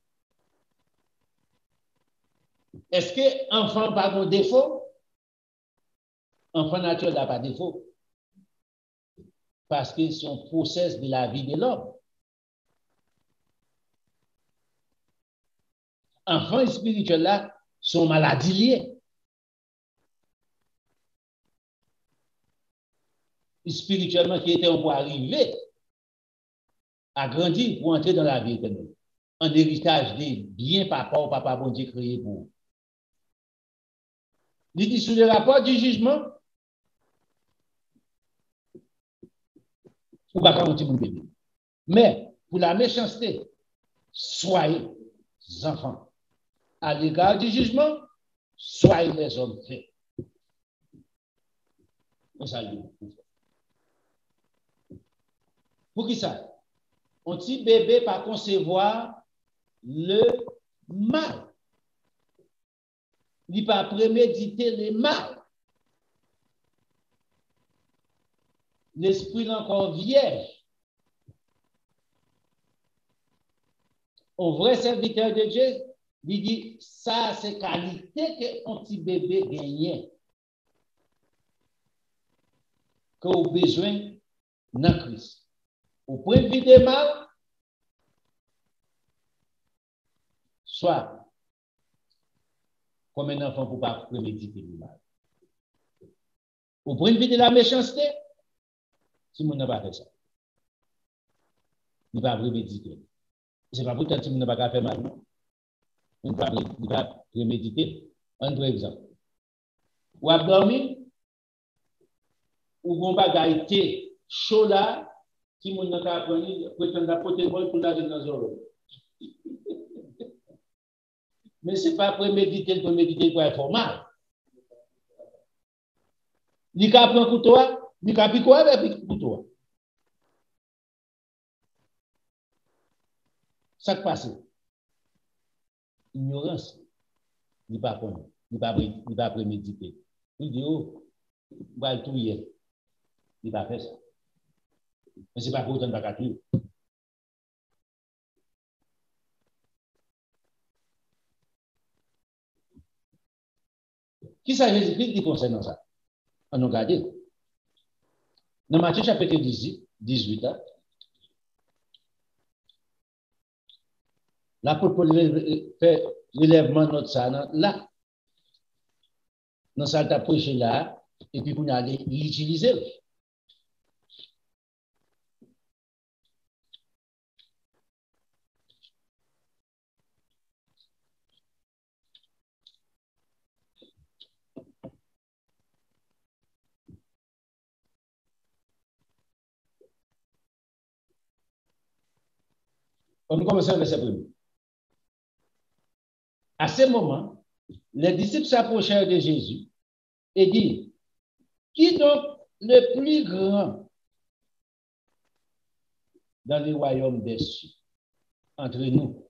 Est-ce que enfant n'a pas de défaut? Enfant naturel n'a pas de défaut. Parce qu'ils sont process de la vie de l'homme. Enfants spirituels là sont maladies liées. Spirituellement, qui étaient pour arriver à grandir pour entrer dans la vie éternelle. Un héritage des biens papa bon Dieu créé pour vous. Il dit sur le rapport du jugement, ou pas quand on bébé. Mais pour la méchanceté, soyez enfants. À l'égard du jugement, soyez les hommes faits. Pour qui ça? Un petit bébé pas concevoir le mal. Il pas préméditer le mal. l'esprit encore vierge. Au vrai serviteur de Dieu, il dit, ça, c'est qualité que un petit bébé gagne. Que vous avez besoin dans Christ. Vous prenez vie de mal, soit comme un enfant pour ne pas préméditer le mal. Vous prenez vie de la méchanceté, si vous n'avez pas fait ça. Vous ne pouvez pas préméditer. Ce n'est pas pour tant que vous n'avez pas fait mal, non? Vous ne pouvez pas préméditer. Un autre exemple. Vous avez dormi, ou vous avez été chaud là, si vous n'avez pas appris, vous pouvez apporter le bol pour la dans zone. Mais ce n'est pas préméditer pour être formal. Il y a un couteau, il y a un pico avec un couteau. Ça qui passe. Ignorance. Il n'y a pas connaître. Il n'y a pas préméditer. Il dit, oh, il va tout hier. Il va faire ça. Mais ce n'est pas pour autant de pas tout. Qui ça Jésus-Christ qui concerne ça? On a regardé. Dans Matthieu chapitre 18, l'apôtre Paul fait l'élèvement de notre ça là. Dans ça, il a prêché là, et puis on a l'utiliser. On commence à verset 1. À ce moment, les disciples s'approchèrent de Jésus et dirent, qui donc le plus grand dans le royaume des cieux entre nous?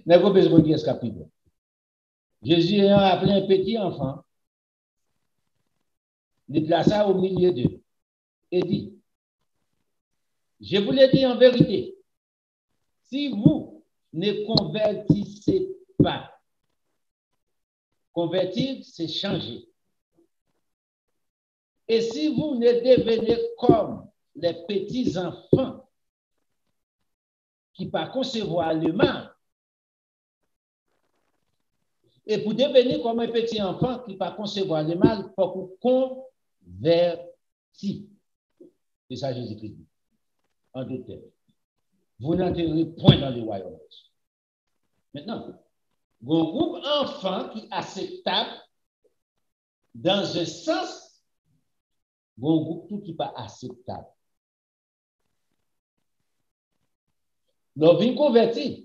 N'a pas besoin de dire ce chapitre. Jésus ayant appelé un petit enfant, le plaça au milieu d'eux et dit, je vous le dis en vérité, si vous ne convertissez pas, convertir, c'est changer. Et si vous ne devenez comme les petits enfants qui ne peuvent concevoir le mal, et pour devenir comme un petit enfant qui ne peut concevoir le mal, il faut qu'on convertit. C'est ça Jésus-Christ dit. En deux termes. Vous n'entrerez point dans le royaume. Maintenant, un groupe d'enfants qui est acceptable dans un sens, un groupe tout qui n'est pas acceptable. Nous venons convertir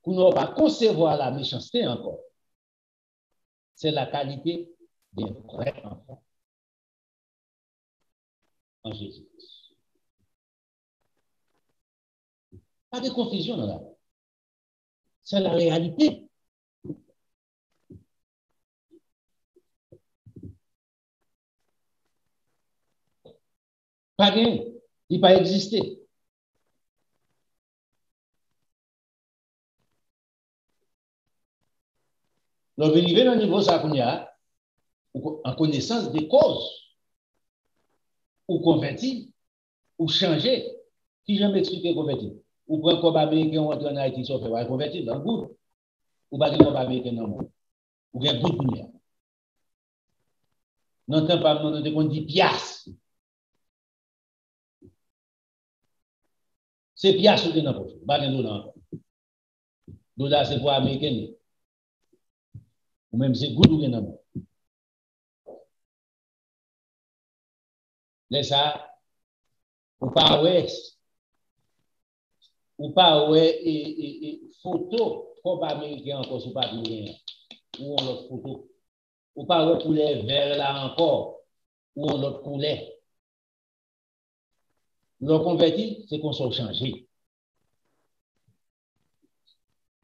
pour ne pas concevoir la méchanceté encore. C'est la qualité d'un vrai enfant en Jésus-Christ. Pas de confusion là. C'est la réalité. Pas rien. Il n'a pas existé. Donc, vous arrivez dans le niveau ça qu'on a, en connaissance des causes, ou convertir, ou changer. Qui j'aime expliquer convertir? Ou prendre comme américain, on entre en Haïti, ça fait convertir dans le goût. Ou pas comme américain dans le monde. Ou bien goût de nous. N'entend pas, on dit piastres. C'est piastres ou dans le poche. Pas de dollar. Dollar, c'est pour américain. Ou même c'est goût ou dans le monde. Laisse ça. Ou pas ouest. Ou pas ouais photo comme américain encore sous papier ou on l'autre photo ou pas ouais couleur vert là encore ou on l'autre couleur le converti c'est qu'on soit changé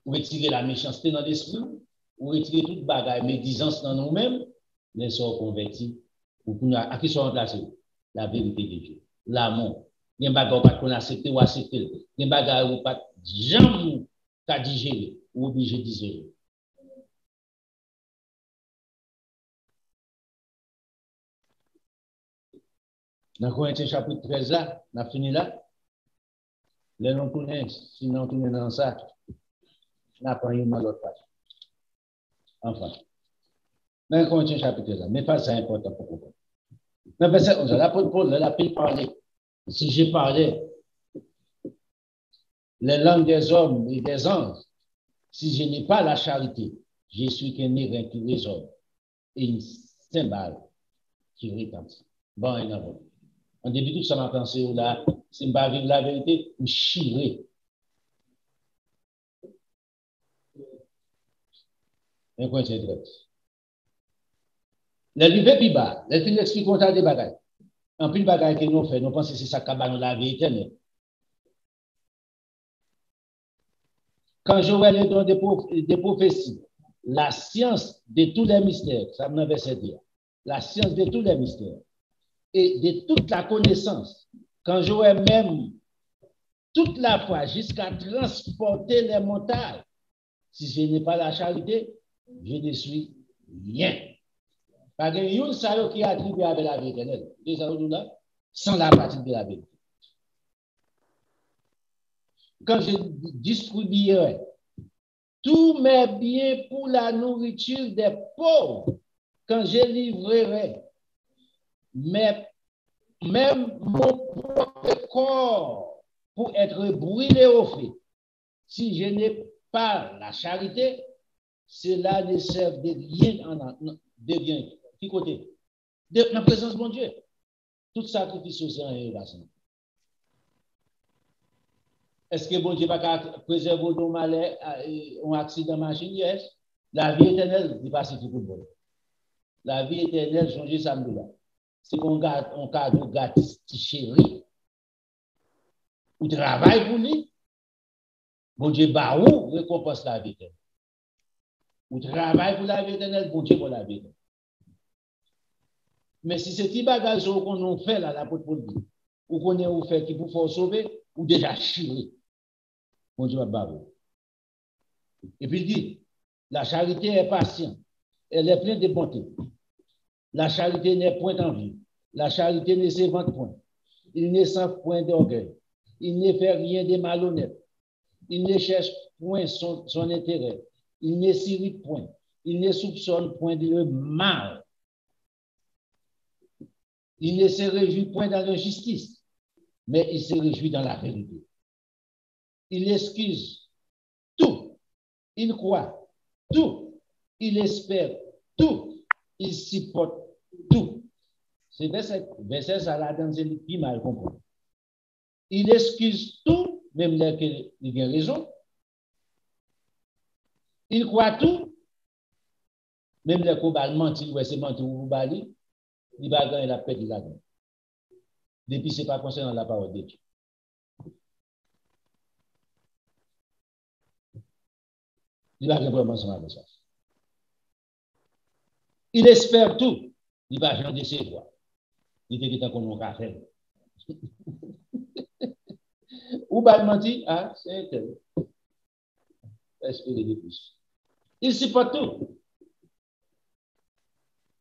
ou retirer la méchanceté dans l'esprit ou retirer toute bagaille médisance dans nous-mêmes mais soit converti À qui sont remplacés? La vérité de Dieu, l'amour. Il y a des bagages pas qu'on accepte ou accepter. Il y a des bagages où pas jamais qu'à digérer ou obligé de digérer. Dans Corinthiens chapitre 13 là, on a fini là. Les noms tournés, si nous tournons dans ça, on a pris une autre page. Enfin, dans Corinthiens chapitre 13 là, mais pas ça important pour comprendre. Dans verset 11, l'apôtre Paul, il a pu parler. Si j'ai parlé les langues des hommes et des anges, si je n'ai pas la charité, je suis qu'un airain qui résonne et une cymbale qui retentit. Bon, et non. En début de tout ça, m'a pensé, là, si je ne vivre la vérité, je chierai. Un coin de droite. Les livres plus bas, les films expliquent qu'on a des bagages. En plus de bagages que nous faisons, nous pensons que c'est ça qui a la vie éternelle. Quand j'aurai le don des prophéties, la science de tous les mystères, ça me verset dire, la science de tous les mystères et de toute la connaissance, quand j'aurai même toute la foi jusqu'à transporter les montagnes, si je n'ai pas la charité, je ne suis rien. Parce que il y a une salle qui est attribuée avec la vie éternelle, sans la pratique de la vérité. Quand je distribuerai tous mes biens pour la nourriture des pauvres, quand je livrerai même mon propre corps pour être brûlé au feu, si je n'ai pas la charité, cela ne sert de rien de rien. Qui côté? De la présence de mon Dieu. Tout sacrifice social est relation. Est-ce que bon Dieu va préserver nos malheurs, un accident de machine? Yes. La vie éternelle, il passe pour le bon. La vie éternelle, changer samedi là. C'est qu'on garde un cadeau gratis, chéri. Ou travaille pour lui. Bon Dieu, bah où récompense la vie éternelle. Ou travaille pour la vie éternelle, bon Dieu pour la vie éternelle. Mais si c'est petit bagage qu'on fait là, la porte pour dire, ou qu'on est ou fait qui pour faire sauver, ou déjà chiré. Bon Dieu va barrer. Et puis il dit, la charité est patiente, elle est pleine de bonté. La charité n'est point d'envie. La charité ne se vante point. Il ne sent point d'orgueil. Il ne fait rien de malhonnête. Il ne cherche point son intérêt. Il ne s'irrite point. Il ne soupçonne point de mal. Il ne se réjouit point dans l'injustice, mais il se réjouit dans la vérité. Il excuse tout. Il croit tout. Il espère tout. Il supporte tout. C'est verset ça là dans une plus mal compris. Il excuse tout, même là qu'il a raison. Il croit tout, même là qu'il a menti, ou c'est menti ou bali, il va gagner la paix de la guerre. Depuis ce n'est pas concernant la parole de Dieu. Il va vraiment avec ça. Il espère tout. Il va jamais décevoir. Il dit qu'il qu'on a fait. Ou va mentir, ah, c'est tel. Espérer de plus. Il supporte tout.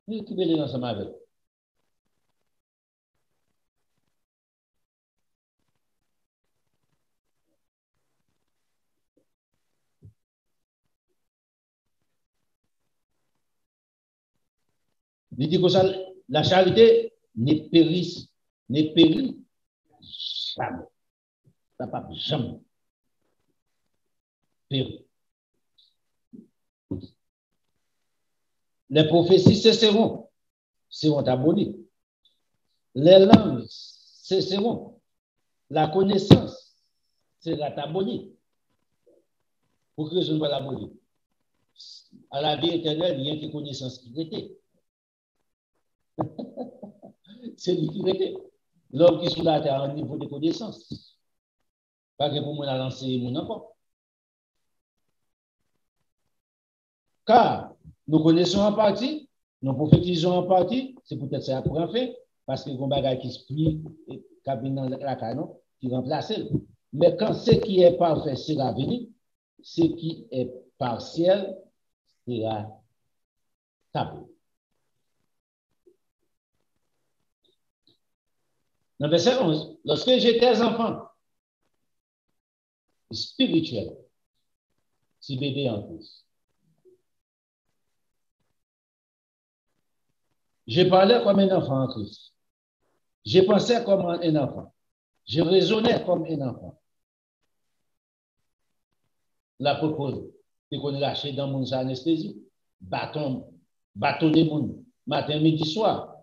Il qui veut ensemble avec. Il dit que ça, la charité ne périt jamais. Ça ne va jamais périr. Les prophéties cesseront, seront abolies. Les langues cesseront. La connaissance sera abolie. Pour que je ne sois pas l'abolir. À la vie éternelle, il y a une connaissance qui était. C'est lui qui était. L'homme qui est sur la terre a un niveau de connaissance. Pas que pour moi, la lancer mon encore. Car nous connaissons en partie, nous prophétisons en partie, c'est peut-être ça pour en fait, parce que les bagages qui se plient, qui dans la canon, qui remplace. Mais quand ce qui est parfait sera venu, ce qui est partiel sera tabou. Dans le verset 11, lorsque j'étais enfant, spirituel, si bébé en plus, je parlais comme un enfant en Christ. Je pensais comme un enfant. Je raisonnais comme un enfant. La propose, c'est qu'on lâché dans mon anesthésie, bâtonner mon matin, midi, soir.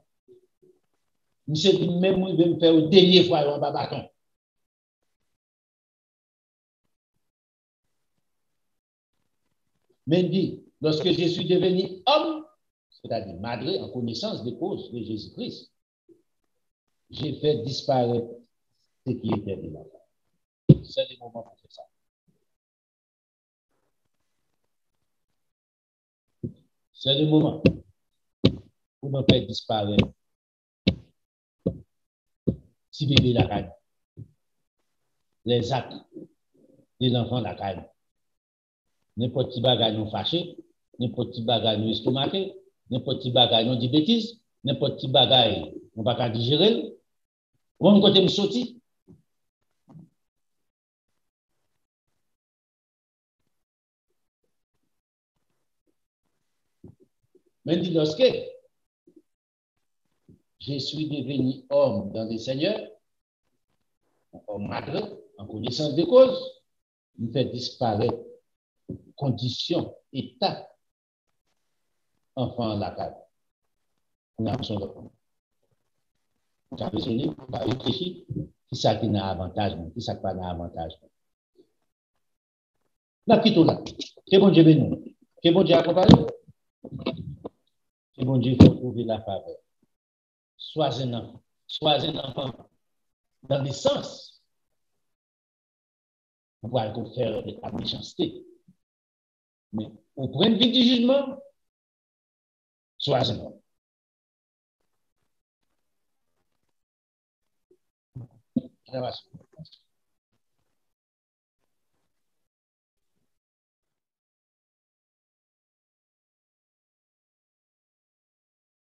Monsieur dit même moi, je vais me faire une dernière fois un bâton. Mais dit, lorsque je suis devenu homme, c'est-à-dire malgré en connaissance des causes de Jésus-Christ, j'ai fait disparaître ce qui était de là. C'est le moment pour faire ça. C'est le moment pour me faire disparaître si bébé la caille, les actes des enfants la caille. N'importe qui bagage nous fâché, n'importe qui bagage nous estomaqué, n'importe qui bagage nous dit bêtises, n'importe qui bagage on va pas digérer. On côté me sorti. Mais dit lorsque je suis devenu homme dans le Seigneur, homme madre, en connaissance des causes, me fait disparaître condition, état, enfant à la table. On a besoin de prendre. On a besoin de réfléchir, qui ça qui n'a avantage, qui ça qui n'a pas avantage. Là, qui tout là? C'est bon Dieu béni. C'est bon Dieu accompagné. C'est bon Dieu, il faut trouver la faveur. Sois un enfant dans le sens. On va faire de la méchanceté. Mais au point de vue du jugement, sois un homme.